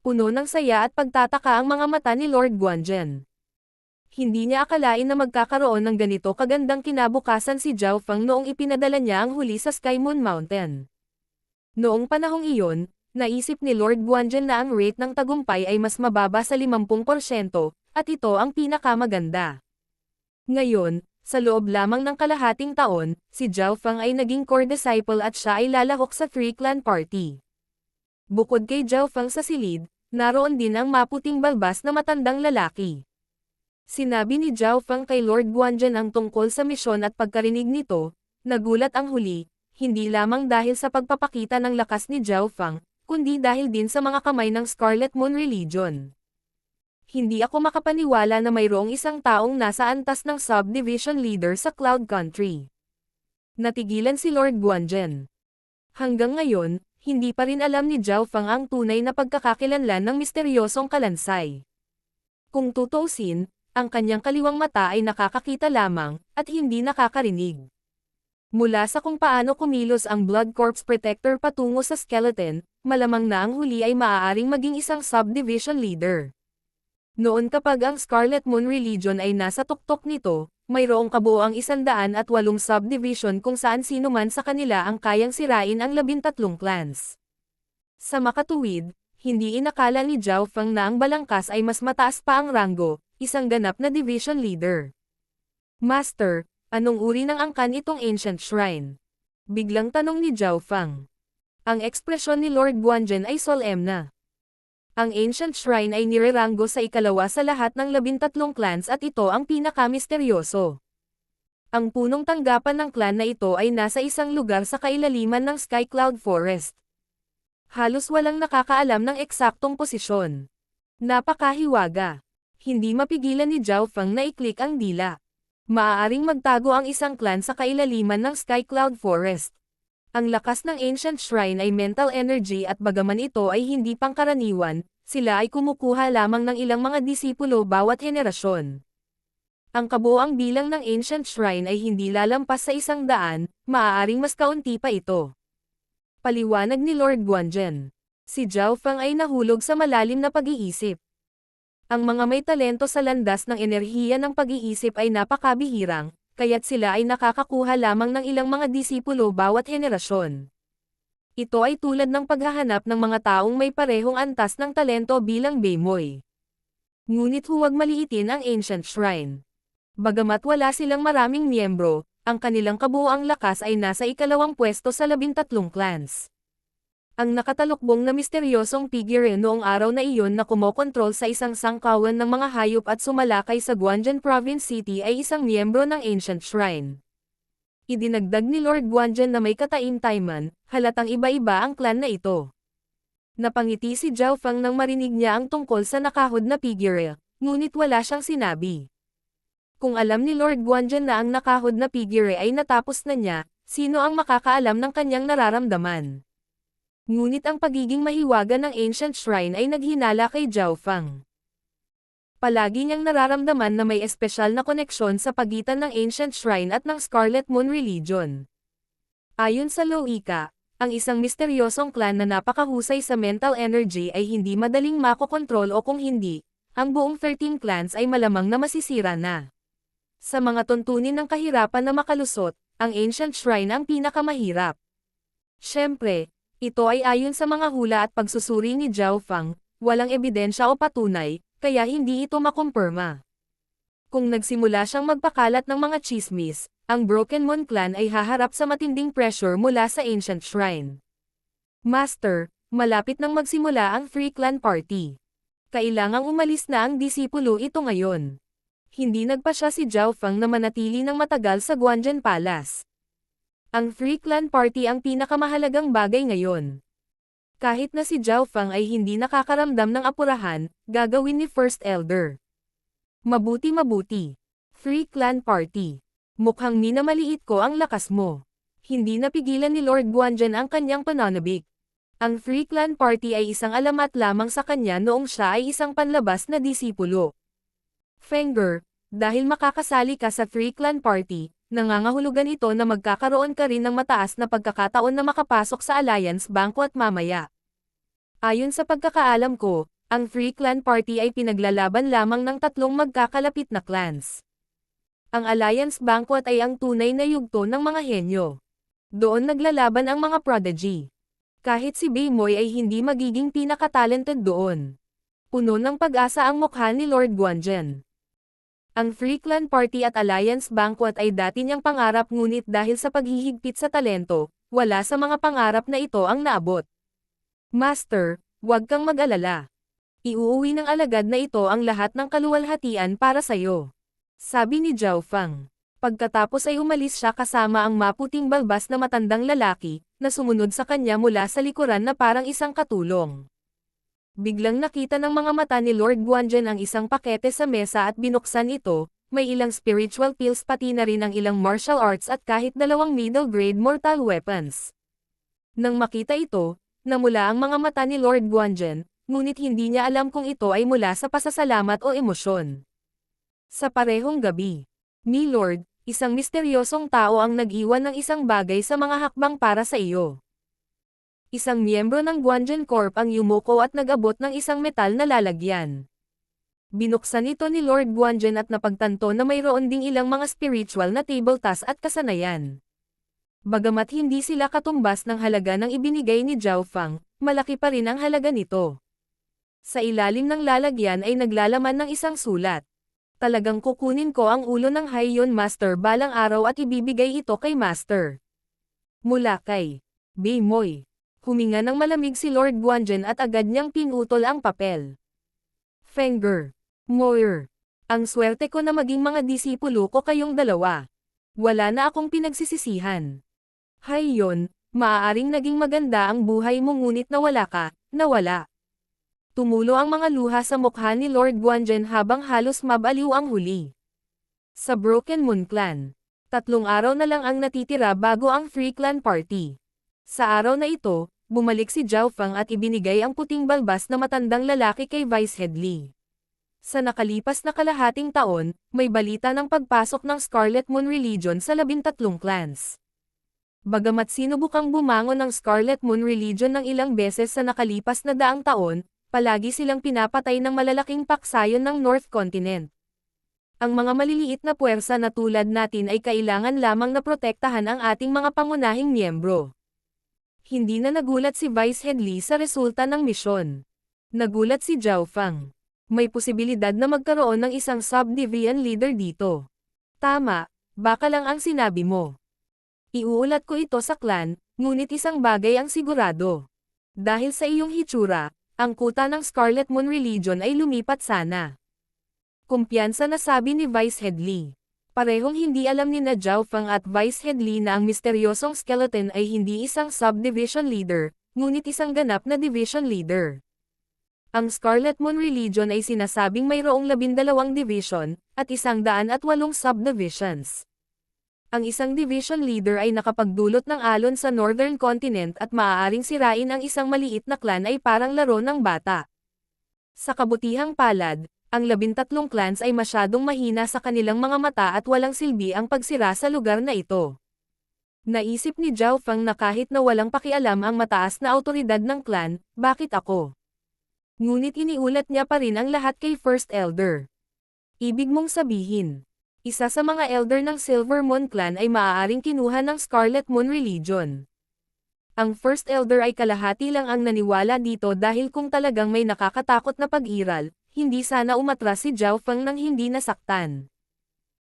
Puno ng saya at pagtataka ang mga mata ni Lord Guanzhen. Hindi niya akalain na magkakaroon ng ganito kagandang kinabukasan si Zhao Feng noong ipinadala niya ang huli sa Sky Moon Mountain. Noong panahong iyon, naisip ni Lord Guanzhen na ang rate ng tagumpay ay mas mababa sa 50%, at ito ang pinakamaganda. Ngayon, sa loob lamang ng kalahating taon, si Zhao Feng ay naging core disciple at siya ay lalahok sa Three Clan Party. Bukod kay Zhao Feng sa silid, naroon din ang maputing balbas na matandang lalaki. Sinabi ni Zhao Feng kay Lord Guanzhen ang tungkol sa misyon at pagkarinig nito, nagulat ang huli, hindi lamang dahil sa pagpapakita ng lakas ni Zhao Feng, kundi dahil din sa mga kamay ng Scarlet Moon Religion. Hindi ako makapaniwala na mayroong isang taong nasa antas ng subdivision leader sa Cloud Country. Natigilan si Lord Guanzhen. Hanggang ngayon, hindi pa rin alam ni Zhao Feng ang tunay na pagkakakilanlan ng misteryosong kalansay. Kung tutuusin, ang kanyang kaliwang mata ay nakakakita lamang, at hindi nakakarinig. Mula sa kung paano kumilos ang Blood Corps Protector patungo sa skeleton, malamang na ang huli ay maaaring maging isang subdivision leader. Noon kapag ang Scarlet Moon Religion ay nasa tuktok nito, mayroong kabuoang 108 subdivision kung saan sino man sa kanila ang kayang sirain ang 13 clans. Sa makatuwid, hindi inakala ni Zhao Feng na ang balangkas ay mas mataas pa ang ranggo, isang ganap na division leader. Master, anong uri ng angkan itong ancient shrine? Biglang tanong ni Zhao Feng. Ang ekspresyon ni Lord Guanzhen ay solemna. Ang ancient shrine ay nireranggo sa ikalawa sa lahat ng 13 clans at ito ang pinakamisteryoso. Ang punong tanggapan ng clan na ito ay nasa isang lugar sa kailaliman ng Sky Cloud Forest. Halos walang nakakaalam ng eksaktong posisyon. Napakahiwaga. Hindi mapigilan ni Zhao Feng na i-click ang dila. Maaaring magtago ang isang clan sa kailaliman ng Sky Cloud Forest. Ang lakas ng ancient shrine ay mental energy at bagaman ito ay hindi pangkaraniwan, sila ay kumukuha lamang ng ilang mga disipulo bawat henerasyon. Ang kabuoang bilang ng ancient shrine ay hindi lalampas sa 100, maaaring mas kaunti pa ito. Paliwanag ni Lord Guanzhen. Si Zhao Feng ay nahulog sa malalim na pag-iisip. Ang mga may talento sa landas ng enerhiya ng pag-iisip ay napakabihirang, kaya't sila ay nakakakuha lamang ng ilang mga disipulo bawat henerasyon. Ito ay tulad ng paghahanap ng mga taong may parehong antas ng talento bilang Beimoy. Ngunit huwag maliitin ang ancient shrine. Bagamat wala silang maraming miyembro, ang kanilang kabuuang lakas ay nasa ikalawang pwesto sa 13 clans. Ang nakatalukbong na misteryosong figure noong araw na iyon na kumokontrol sa isang sangkawan ng mga hayop at sumalakay sa Guanzhen Province City ay isang miyembro ng Ancient Shrine. Idinagdag ni Lord Guanzhen na may kataim-taiman, halatang iba-iba ang clan na ito. Napangiti si Zhao Feng nang marinig niya ang tungkol sa nakahod na figure, ngunit wala siyang sinabi. Kung alam ni Lord Guanzhen na ang nakahod na figure ay natapos na niya, sino ang makakaalam ng kanyang nararamdaman? Ngunit ang pagiging mahiwaga ng Ancient Shrine ay naghinala kay Zhao Feng. Palagi niyang nararamdaman na may espesyal na koneksyon sa pagitan ng Ancient Shrine at ng Scarlet Moon Religion. Ayon sa Loika, ang isang misteryosong clan na napakahusay sa mental energy ay hindi madaling makokontrol o kung hindi, ang buong 13 clans ay malamang na masisira na. Sa mga tuntunin ng kahirapan na makalusot, ang Ancient Shrine ang pinakamahirap. Siyempre, ito ay ayon sa mga hula at pagsusuri ni Zhao Feng, walang ebidensya o patunay, kaya hindi ito makumpirma. Kung nagsimula siyang magpakalat ng mga chismis, ang Broken Moon Clan ay haharap sa matinding pressure mula sa Ancient Shrine. Master, malapit nang magsimula ang Three Clan Party. Kailangang umalis na ang disipulo ito ngayon. Hindi nagpasya si Zhao Feng na manatili ng matagal sa Guanzhen Palace. Ang Three Clan Party ang pinakamahalagang bagay ngayon. Kahit na si Zhao Feng ay hindi nakakaramdam ng apurahan, gagawin ni First Elder. Mabuti. Three Clan Party. Mukhang minamaliit ko ang lakas mo. Hindi napigilan ni Lord Guanzhen ang kanyang pananabik. Ang Three Clan Party ay isang alamat lamang sa kanya noong siya ay isang panlabas na disipulo. Fenger, dahil makakasali ka sa Three Clan Party, nangangahulugan ito na magkakaroon ka rin ng mataas na pagkakataon na makapasok sa Alliance Banquet mamaya. Ayon sa pagkakaalam ko, ang Three Clan Party ay pinaglalaban lamang ng 3 magkakalapit na clans. Ang Alliance Banquet ay ang tunay na yugto ng mga henyo. Doon naglalaban ang mga prodigy. Kahit si Baymoy ay hindi magiging pinaka-talented doon. Puno ng pag-asa ang mukha ni Lord Guanzhen. Ang Three Clan Party at Alliance Banquet ay dati niyang pangarap ngunit dahil sa paghihigpit sa talento, wala sa mga pangarap na ito ang naabot. Master, huwag kang mag-alala. Iuuwi ng alagad na ito ang lahat ng kaluwalhatian para sayo. Sabi ni Zhao Fang. Pagkatapos ay umalis siya kasama ang maputing balbas na matandang lalaki, na sumunod sa kanya mula sa likuran na parang isang katulong. Biglang nakita ng mga mata ni Lord Guanzhen ang isang pakete sa mesa at binuksan ito, may ilang spiritual pills pati na rin ang ilang martial arts at kahit 2 middle-grade mortal weapons. Nang makita ito, namula ang mga mata ni Lord Guanzhen, ngunit hindi niya alam kung ito ay mula sa pasasalamat o emosyon. Sa parehong gabi, ni Lord, isang misteryosong tao ang nag-iwan ng isang bagay sa mga hakbang para sa iyo. Isang miyembro ng Guanzhen Corp ang yumuko at nag-abot ng isang metal na lalagyan. Binuksan ito ni Lord Guanzhen at napagtanto na mayroon ding ilang mga spiritual na table tasks at kasanayan. Bagamat hindi sila katumbas ng halaga ng ibinigay ni Zhao Fang, malaki pa rin ang halaga nito. Sa ilalim ng lalagyan ay naglalaman ng isang sulat. Talagang kukunin ko ang ulo ng Haiyon Master balang araw at ibibigay ito kay Master. Mula kay Baymoy. Huminga ng malamig si Lord Guanzhen at agad niyang pinutol ang papel. Fenger. Moir. Ang swerte ko na maging mga disipulo ko kayong dalawa. Wala na akong pinagsisisihan. Haiyon, maaaring naging maganda ang buhay mo ngunit nawala ka, nawala. Tumulo ang mga luha sa mukha ni Lord Guanzhen habang halos mabaliw ang huli. Sa Broken Moon Clan, 3 araw na lang ang natitira bago ang Three Clan Party. Sa araw na ito, bumalik si Zhao Fang at ibinigay ang puting balbas na matandang lalaki kay Vice Headley. Sa nakalipas na kalahating taon, may balita ng pagpasok ng Scarlet Moon Religion sa 13 clans. Bagamat sinubukang bumangon ng Scarlet Moon Religion ng ilang beses sa nakalipas na 100 taon, palagi silang pinapatay ng malalaking paksayon ng North Continent. Ang mga maliliit na puwersa na tulad natin ay kailangan lamang na protektahan ang ating mga pangunahing miyembro. Hindi na nagulat si Vice Headley sa resulta ng misyon. Nagulat si Zhao Fang. May posibilidad na magkaroon ng isang subdivision leader dito. Tama, baka lang ang sinabi mo. Iuulat ko ito sa clan, ngunit isang bagay ang sigurado. Dahil sa iyong hitsura, ang kuta ng Scarlet Moon Religion ay lumipat sana. Kumpiyansa na sabi ni Vice Headley. Parehong hindi alam ni Zhao Fang at Vice Headley na ang misteryosong skeleton ay hindi isang subdivision leader, ngunit isang ganap na division leader. Ang Scarlet Moon Religion ay sinasabing mayroong 12 division, at 108 subdivisions. Ang isang division leader ay nakapagdulot ng alon sa Northern Continent at maaaring sirain ang isang maliit na clan ay parang laro ng bata. Sa kabutihang palad, ang 13 clans ay masyadong mahina sa kanilang mga mata at walang silbi ang pagsira sa lugar na ito. Naisip ni Zhao Fang na kahit na walang pakialam ang mataas na autoridad ng clan, bakit ako? Ngunit iniulat niya pa rin ang lahat kay First Elder. Ibig mong sabihin, isa sa mga elder ng Silver Moon Clan ay maaaring kinuha ng Scarlet Moon Religion. Ang First Elder ay kalahati lang ang naniwala dito dahil kung talagang may nakakatakot na pag-iral, hindi sana umatras si Zhao Fang nang hindi nasaktan.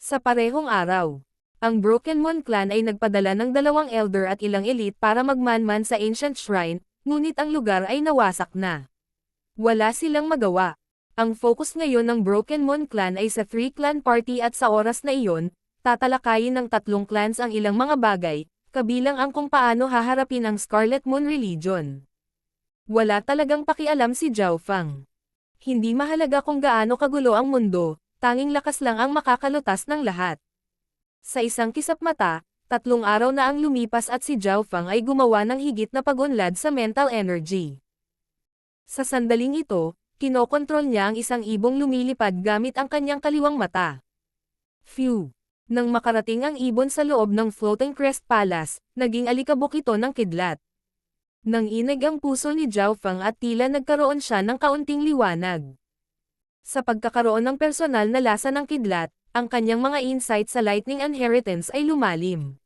Sa parehong araw, ang Broken Moon Clan ay nagpadala ng 2 elder at ilang elite para magmanman sa Ancient Shrine, ngunit ang lugar ay nawasak na. Wala silang magawa. Ang focus ngayon ng Broken Moon Clan ay sa Three Clan Party at sa oras na iyon, tatalakayin ng 3 clans ang ilang mga bagay, kabilang ang kung paano haharapin ang Scarlet Moon Religion. Wala talagang pakialam si Zhao Fang. Hindi mahalaga kung gaano kagulo ang mundo, tanging lakas lang ang makakalutas ng lahat. Sa isang kisap mata, 3 araw na ang lumipas at si Zhao Fang ay gumawa ng higit na pag-unlad sa mental energy. Sa sandaling ito, kinokontrol niya ang isang ibong lumilipad gamit ang kanyang kaliwang mata. Phew! Nang makarating ang ibon sa loob ng Floating Crest Palace, naging alikabok ito ng kidlat. Nang inig ang puso ni Zhao Fang at tila nagkaroon siya ng kaunting liwanag. Sa pagkakaroon ng personal na lasa ng kidlat, ang kanyang mga insight sa Lightning Inheritance ay lumalim.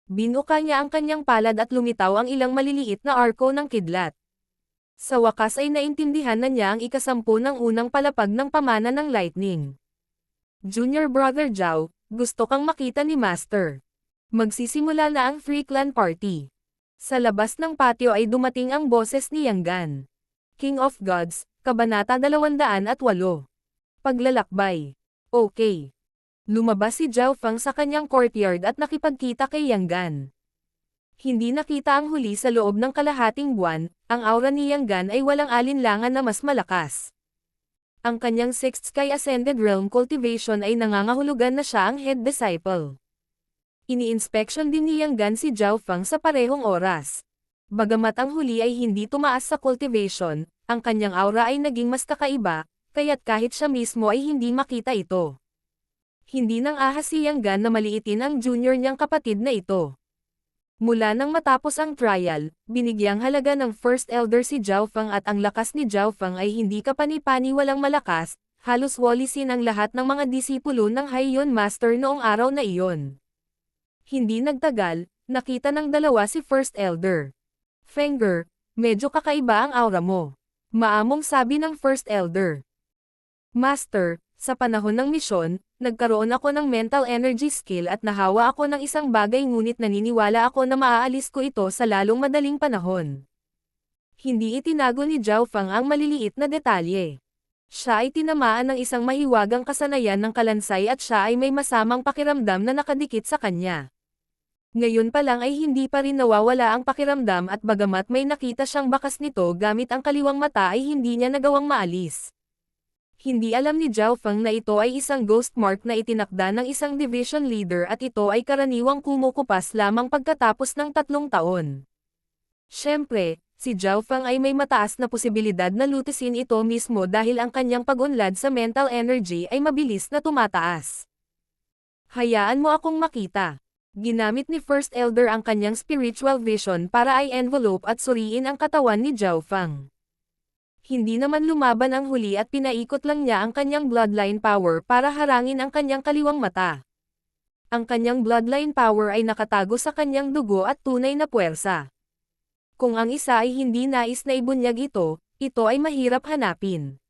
Binuka niya ang kanyang palad at lumitaw ang ilang maliliit na arko ng kidlat. Sa wakas ay naintindihan na niya ang ikasampu ng unang palapag ng pamana ng lightning. Junior Brother Zhao, gusto kang makita ni Master. Magsisimula na ang Free Clan Party. Sa labas ng patio ay dumating ang boses ni Yang Gan. King of Gods, Kabanata 208. Paglalakbay. Okay. Lumabas si Zhao Feng sa kanyang courtyard at nakipagkita kay Yang Gan. Hindi nakita ang huli sa loob ng kalahating buwan, ang aura ni Yang Gan ay walang alinlangan na mas malakas. Ang kanyang Sixth Sky Ascended Realm Cultivation ay nangangahulugan na siya ang head disciple. Ini-inspection din ni Yang Gan si Zhao Feng sa parehong oras. Bagamat ang huli ay hindi tumaas sa cultivation, ang kanyang aura ay naging mas kakaiba, kaya't kahit siya mismo ay hindi makita ito. Hindi nang ahas si Yang Gan na maliitin ang junior niyang kapatid na ito. Mula nang matapos ang trial, binigyang halaga ng First Elder si Zhao Feng at ang lakas ni Zhao Feng ay hindi kapani-paniwalang malakas, halos walisin ang lahat ng mga disipulo ng Haiyan Master noong araw na iyon. Hindi nagtagal, nakita ng dalawa si First Elder. Fenger, medyo kakaiba ang aura mo. Maamong sabi ng First Elder. Master, sa panahon ng misyon, nagkaroon ako ng mental energy skill at nahawa ako ng isang bagay ngunit naniniwala ako na maaalis ko ito sa lalong madaling panahon. Hindi itinago ni Zhao Feng ang maliliit na detalye. Siya ay tinamaan ng isang mahiwagang kasanayan ng kalansay at siya ay may masamang pakiramdam na nakadikit sa kanya. Ngayon pa lang ay hindi pa rin nawawala ang pakiramdam at bagamat may nakita siyang bakas nito gamit ang kaliwang mata ay hindi niya nagawang maalis. Hindi alam ni Zhao Feng na ito ay isang ghost mark na itinakda ng isang division leader at ito ay karaniwang kumukupas lamang pagkatapos ng 3 taon. Siyempre, si Zhao Feng ay may mataas na posibilidad na lutisin ito mismo dahil ang kanyang pag-unlad sa mental energy ay mabilis na tumataas. Hayaan mo akong makita. Ginamit ni First Elder ang kanyang spiritual vision para i-envelope at suriin ang katawan ni Zhao Feng. Hindi naman lumaban ang huli at pinaikot lang niya ang kanyang bloodline power para harangin ang kanyang kaliwang mata. Ang kanyang bloodline power ay nakatago sa kanyang dugo at tunay na puwersa. Kung ang isa ay hindi nais na ibunyag ito ay mahirap hanapin.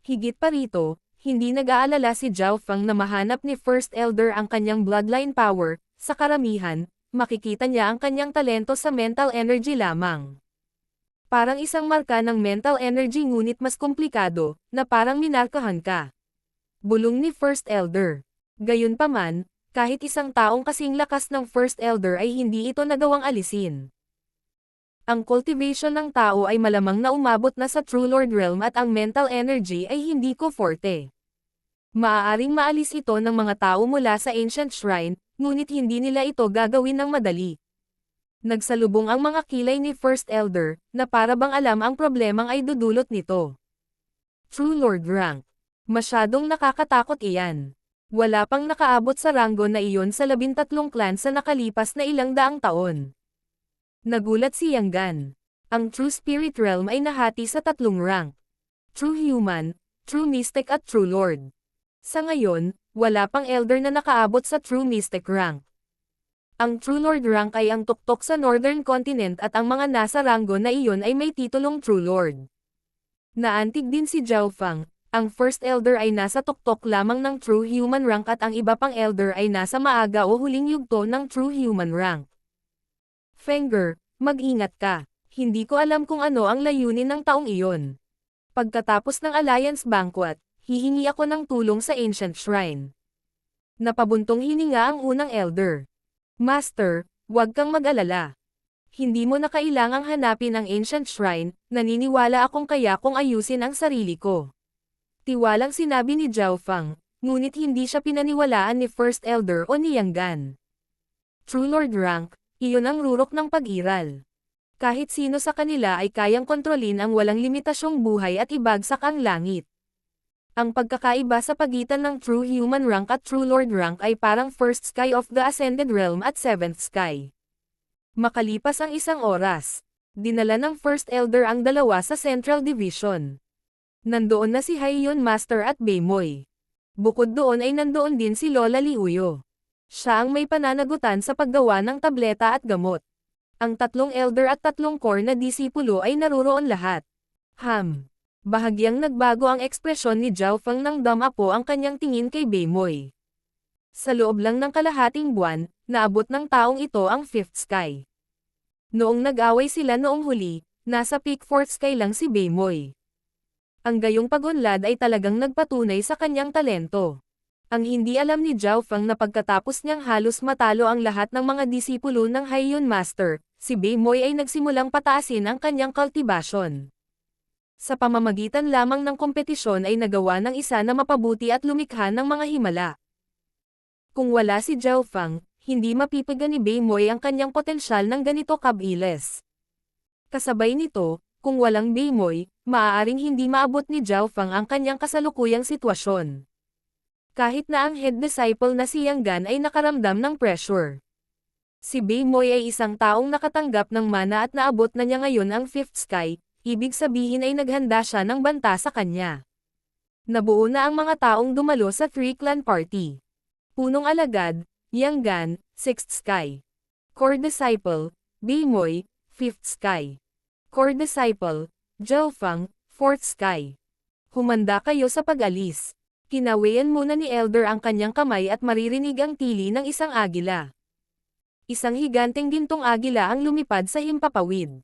Higit pa rito, hindi nag-aalala si Zhao Feng na mahanap ni First Elder ang kanyang bloodline power. Sa karamihan, makikita niya ang kanyang talento sa mental energy lamang. Parang isang marka ng mental energy ngunit mas komplikado, na parang minarkahan ka. Bulong ni First Elder. Gayunpaman, kahit isang taong kasing lakas ng First Elder ay hindi ito nagawang alisin. Ang cultivation ng tao ay malamang na umabot na sa True Lord Realm at ang mental energy ay hindi ko forte. Maaaring maalis ito ng mga tao mula sa Ancient Shrine, ngunit hindi nila ito gagawin ng madali. Nagsalubong ang mga kilay ni First Elder, na para bang alam ang problemang ay dudulot nito. True Lord Rank. Masyadong nakakatakot iyan. Wala pang nakaabot sa ranggo na iyon sa 13 clans sa nakalipas na ilang daang taon. Nagulat si Yang Gan. Ang True Spirit Realm ay nahati sa 3 rank. True Human, True Mystic at True Lord. Sa ngayon, wala pang elder na nakaabot sa True Mystic rank. Ang True Lord rank ay ang tuktok sa Northern Continent at ang mga nasa ranggo na iyon ay may titulong True Lord. Naantig din si Zhao Feng, ang First Elder ay nasa tuktok lamang ng True Human rank at ang iba pang elder ay nasa maaga o huling yugto ng True Human rank. Fenger, mag-ingat ka. Hindi ko alam kung ano ang layunin ng taong iyon. Pagkatapos ng Alliance Banquet, hihingi ako ng tulong sa Ancient Shrine. Napabuntong hininga ang unang elder. Master, huwag kang mag-alala. Hindi mo na kailangang hanapin ang Ancient Shrine, naniniwala akong kaya kong ayusin ang sarili ko. Tiwalang sinabi ni Zhao Feng, ngunit hindi siya pinaniwalaan ni First Elder o ni Yang Gan. True Lord rank, iyon ang rurok ng pag-iral. Kahit sino sa kanila ay kayang kontrolin ang walang limitasyong buhay at ibagsak ang langit. Ang pagkakaiba sa pagitan ng True Human rank at True Lord rank ay parang First Sky of the Ascended Realm at Seventh Sky. Makalipas ang isang oras, dinala ng First Elder ang dalawa sa Central Division. Nandoon na si Haiyan Master at Beimoy. Bukod doon ay nandoon din si Lola Liuyo. Siya ang may pananagutan sa paggawa ng tableta at gamot. Ang 3 elder at 3 core na disipulo ay naruroon lahat. Bahagyang nagbago ang ekspresyon ni Zhao Feng nang damapo ang kanyang tingin kay Beimoy. Sa loob lang ng kalahating buwan, naabot ng taong ito ang 5th sky. Noong nag-away sila noong huli, nasa peak 4th sky lang si Beimoy. Ang gayong pag-unlad ay talagang nagpatunay sa kanyang talento. Ang hindi alam ni Zhao Feng na pagkatapos niyang halos matalo ang lahat ng mga disipulo ng Haiyun Master, si Beimoy ay nagsimulang pataasin ang kanyang kultibasyon. Sa pamamagitan lamang ng kompetisyon ay nagawa ng isa na mapabuti at lumikha ng mga himala. Kung wala si Zhao Feng, hindi mapipiga ni Beimoy ang kanyang potensyal ng ganito kabilis. Kasabay nito, kung walang Beimoy, maaaring hindi maabot ni Zhao Feng ang kanyang kasalukuyang sitwasyon. Kahit na ang head disciple na si Yang Gan ay nakaramdam ng pressure. Si Beimoy ay isang taong nakatanggap ng mana at naabot na niya ngayon ang 5th sky, ibig sabihin ay naghanda siya ng banta sa kanya. Nabuo na ang mga taong dumalo sa 3-clan party. Punong alagad, Yang Gan, 6th sky. Core disciple, Beimoy, 5th sky. Core disciple, Zhao Feng, 4th sky. Humanda kayo sa pag-alis. Kinawayan muna ni Elder ang kanyang kamay at maririnig ang tili ng isang agila. Isang higanteng gintong agila ang lumipad sa himpapawid.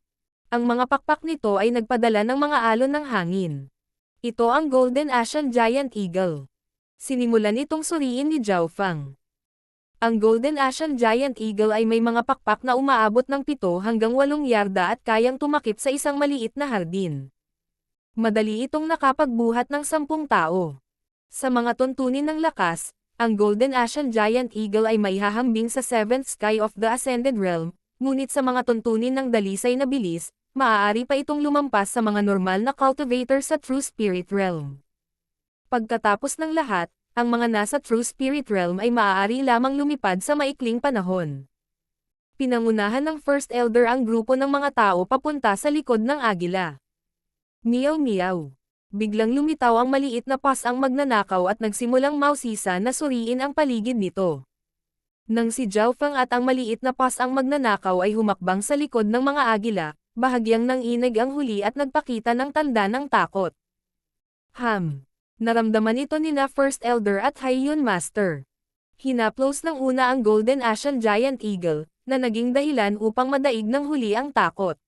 Ang mga pakpak nito ay nagpadala ng mga alon ng hangin. Ito ang Golden Asian Giant Eagle. Sinimulan itong suriin ni Zhao Feng. Ang Golden Asian Giant Eagle ay may mga pakpak na umaabot ng 7 hanggang 8 yarda at kayang tumakip sa isang maliit na hardin. Madali itong nakapagbuhat ng 10 tao. Sa mga tuntunin ng lakas, ang Golden Asian Giant Eagle ay maihahambing sa 7th sky of the Ascended Realm, ngunit sa mga tuntunin ng dalisay na bilis, maaari pa itong lumampas sa mga normal na cultivator sa True Spirit Realm. Pagkatapos ng lahat, ang mga nasa True Spirit Realm ay maaari lamang lumipad sa maikling panahon. Pinangunahan ng First Elder ang grupo ng mga tao papunta sa likod ng agila. Meow meow. Biglang lumitaw ang maliit na pasang magnanakaw at nagsimulang mausisa na suriin ang paligid nito. Nang si Zhao Feng at ang maliit na pasang magnanakaw ay humakbang sa likod ng mga agila, bahagyang nanginig ang huli at nagpakita ng tanda ng takot. Naramdaman ito nina First Elder at Haiyun Master. Hinaplos ng una ang Golden Asian Giant Eagle, na naging dahilan upang madaig ng huli ang takot.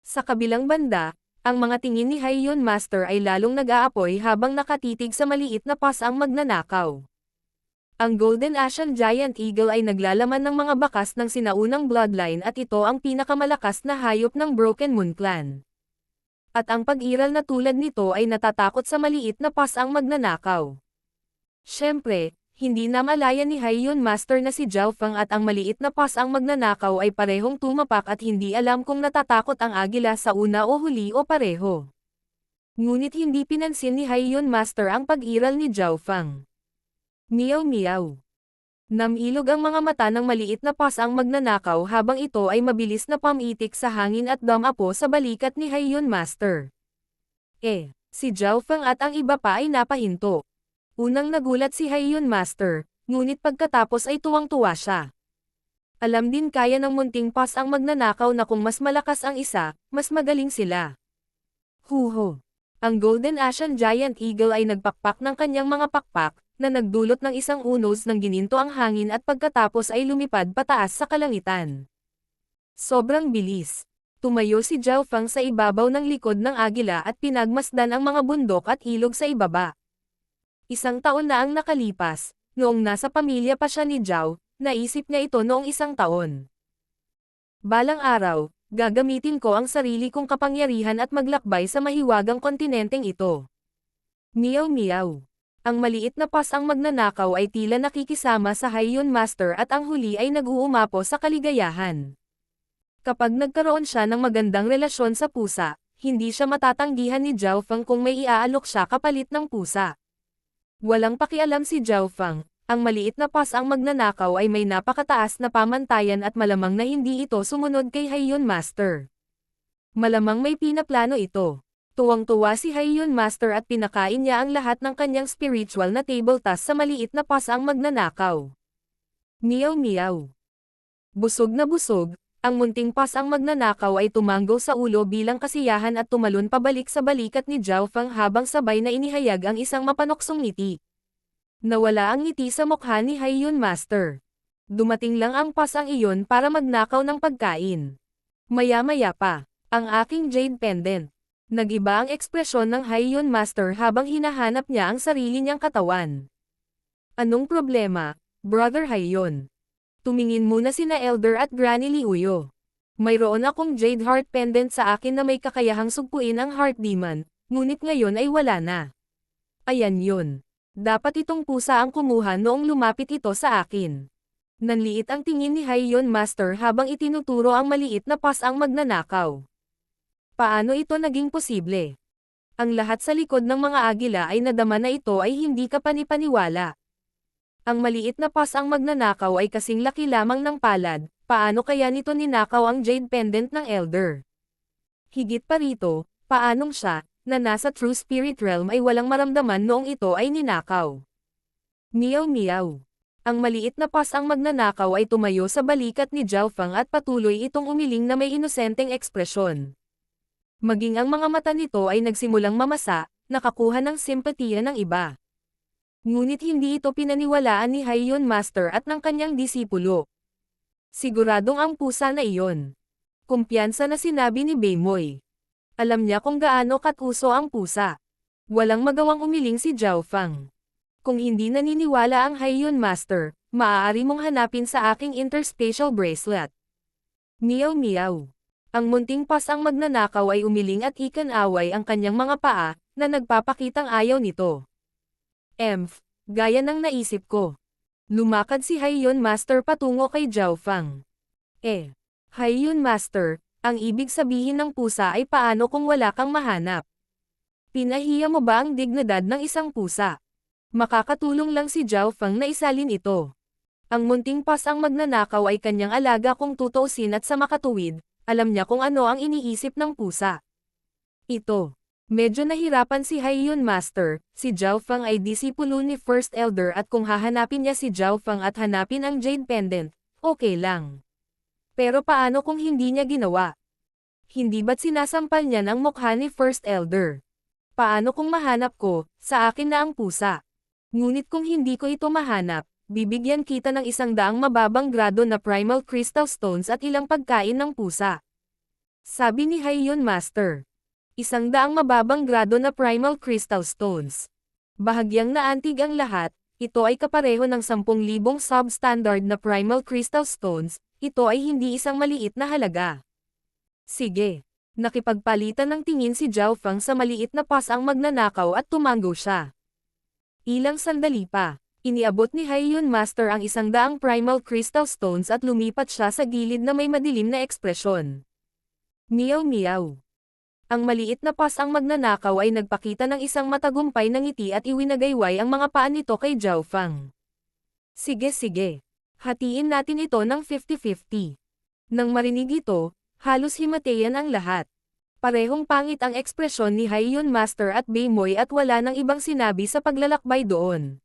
Sa kabilang banda, ang mga tingin ni Haiyun Master ay lalong nag-aapoy habang nakatitig sa maliit na pasang magnanakaw. Ang Golden Asian Giant Eagle ay naglalaman ng mga bakas ng sinaunang bloodline at ito ang pinakamalakas na hayop ng Broken Moon Clan. At ang pag-iral na tulad nito ay natatakot sa maliit na pasang magnanakaw. Siyempre, hindi na malaya ni Haiyun Master na si Zhao Feng at ang maliit na pasang magnanakaw ay parehong tumapak at hindi alam kung natatakot ang agila sa una o huli o pareho. Ngunit hindi pinansin ni Haiyun Master ang pag-iral ni Zhao Feng. Meow meow. Namilog ang mga mata ng maliit na pasang magnanakaw habang ito ay mabilis na pamitik sa hangin at damapo sa balikat ni Haiyun Master. Si Zhao Feng at ang iba pa ay napahinto. Unang nagulat si Haiyun Master, ngunit pagkatapos ay tuwang-tuwa siya. Alam din kaya ng munting pasang magnanakaw na kung mas malakas ang isa, mas magaling sila. Huho! Ang Golden Asian Giant Eagle ay nagpakpak ng kanyang mga pakpak, na nagdulot ng isang unos ng gininto ang hangin at pagkatapos ay lumipad pataas sa kalangitan. Sobrang bilis. Tumayo si Zhao Feng sa ibabaw ng likod ng agila at pinagmasdan ang mga bundok at ilog sa ibaba. Isang taon na ang nakalipas, noong nasa pamilya pa siya ni Zhao, naisip niya ito noong 1 taon. Balang araw, gagamitin ko ang sarili kong kapangyarihan at maglakbay sa mahiwagang kontinenteng ito. Meow meow. Ang maliit na pasang magnanakaw ay tila nakikisama sa Haiyun Master at ang huli ay nag-uumapo sa kaligayahan. Kapag nagkaroon siya ng magandang relasyon sa pusa, hindi siya matatanggihan ni Zhao Feng kung may iaalok siya kapalit ng pusa. Walang pakialam si Zhao Feng, ang maliit na pasang magnanakaw ay may napakataas na pamantayan at malamang na hindi ito sumunod kay Haiyun Master. Malamang may pinaplano ito. Tuwang-tuwa si Haiyun Master at pinakain niya ang lahat ng kanyang spiritual na table task sa maliit na pasang magnanakaw. Meow meow. Busog na busog, ang munting pas ang magnanakaw ay tumanggo sa ulo bilang kasiyahan at tumalon pabalik sa balikat ni Zhao Feng habang sabay na inihayag ang isang mapanoksong ngiti. Nawala ang ngiti sa mukha ni Haiyun Master. Dumating lang ang pas ang iyon para magnakaw ng pagkain. Maya-maya pa, ang aking jade pendant. Nag-iba ang ekspresyon ng Haiyun Master habang hinahanap niya ang sarili niyang katawan. Anong problema, Brother Haiyun? Tumingin muna sina Elder at Granny Liuyo. Mayroon akong jade heart pendant sa akin na may kakayahang sugpuin ang heart demon, ngunit ngayon ay wala na. Ayan yun. Dapat itong pusa ang kumuha noong lumapit ito sa akin. Nanliit ang tingin ni Haiyun Master habang itinuturo ang maliit na pas ang magnanakaw. Paano ito naging posible? Ang lahat sa likod ng mga agila ay nadama na ito ay hindi kapanipaniwala. Ang maliit na pas ang magnanakaw ay kasing laki lamang ng palad, paano kaya nito ninakaw ang jade pendant ng Elder? Higit pa rito, paanong siya, na nasa True Spirit Realm ay walang maramdaman noong ito ay ninakaw? Meow meow. Ang maliit na pas ang magnanakaw ay tumayo sa balikat ni Zhao Feng at patuloy itong umiling na may inosenteng ekspresyon. Maging ang mga mata nito ay nagsimulang mamasa, nakakuha ng simpatiya ng iba. Ngunit hindi ito pinaniwalaan ni Haiyun Master at ng kanyang disipulo. Siguradong ang pusa na iyon. Kumpiyansa na sinabi ni Beimoy. Alam niya kung gaano katuso ang pusa. Walang magawang umiling si Zhao Feng. Kung hindi naniniwala ang Haiyun Master, maaari mong hanapin sa aking interspatial bracelet. Meow meow. Ang munting pas ang magnanakaw ay umiling at ikan-away ang kanyang mga paa, na nagpapakitang ayaw nito. Gaya ng naisip ko. Lumakad si Haiyun Master patungo kay Zhao Feng. Haiyun Master, ang ibig sabihin ng pusa ay paano kung wala kang mahanap? Pinahiya mo ba ang dignidad ng isang pusa? Makakatulong lang si Zhao Feng na isalin ito. Ang munting pas ang magnanakaw ay kanyang alaga kung tutuusin at sa makatuwid, alam niya kung ano ang iniisip ng pusa. Ito. Medyo nahirapan si Haiyun Master, si Zhao Feng ay disipulo ni First Elder at kung hahanapin niya si Zhao Feng at hanapin ang Jade Pendant, okay lang. Pero paano kung hindi niya ginawa? Hindi ba't sinasampal niya ng mukha ni First Elder? Paano kung mahanap ko, sa akin na ang pusa? Ngunit kung hindi ko ito mahanap, bibigyan kita ng 100 mababang grado na Primal Crystal Stones at ilang pagkain ng pusa. Sabi ni Haiyun Master. 100 mababang grado na Primal Crystal Stones. Bahagyang naantig ang lahat, ito ay kapareho ng 10,000 substandard na Primal Crystal Stones, ito ay hindi isang maliit na halaga. Sige. Nakipagpalitan ng tingin si Zhao Feng sa maliit na pas ang magnanakaw at tumango siya. Ilang sandali pa, iniabot ni Haiyun Master ang 100 Primal Crystal Stones at lumipat siya sa gilid na may madilim na ekspresyon. Meow meow. Ang maliit na pas ang magnanakaw ay nagpakita ng isang matagumpay na ngiti at iwinagayway ang mga paa nito kay Zhao Feng. Sige. Hatiin natin ito ng 50-50. Nang marinig ito, halos himatayan ang lahat. Parehong pangit ang ekspresyon ni Haiyun Master at Beimoy at wala nang ibang sinabi sa paglalakbay doon.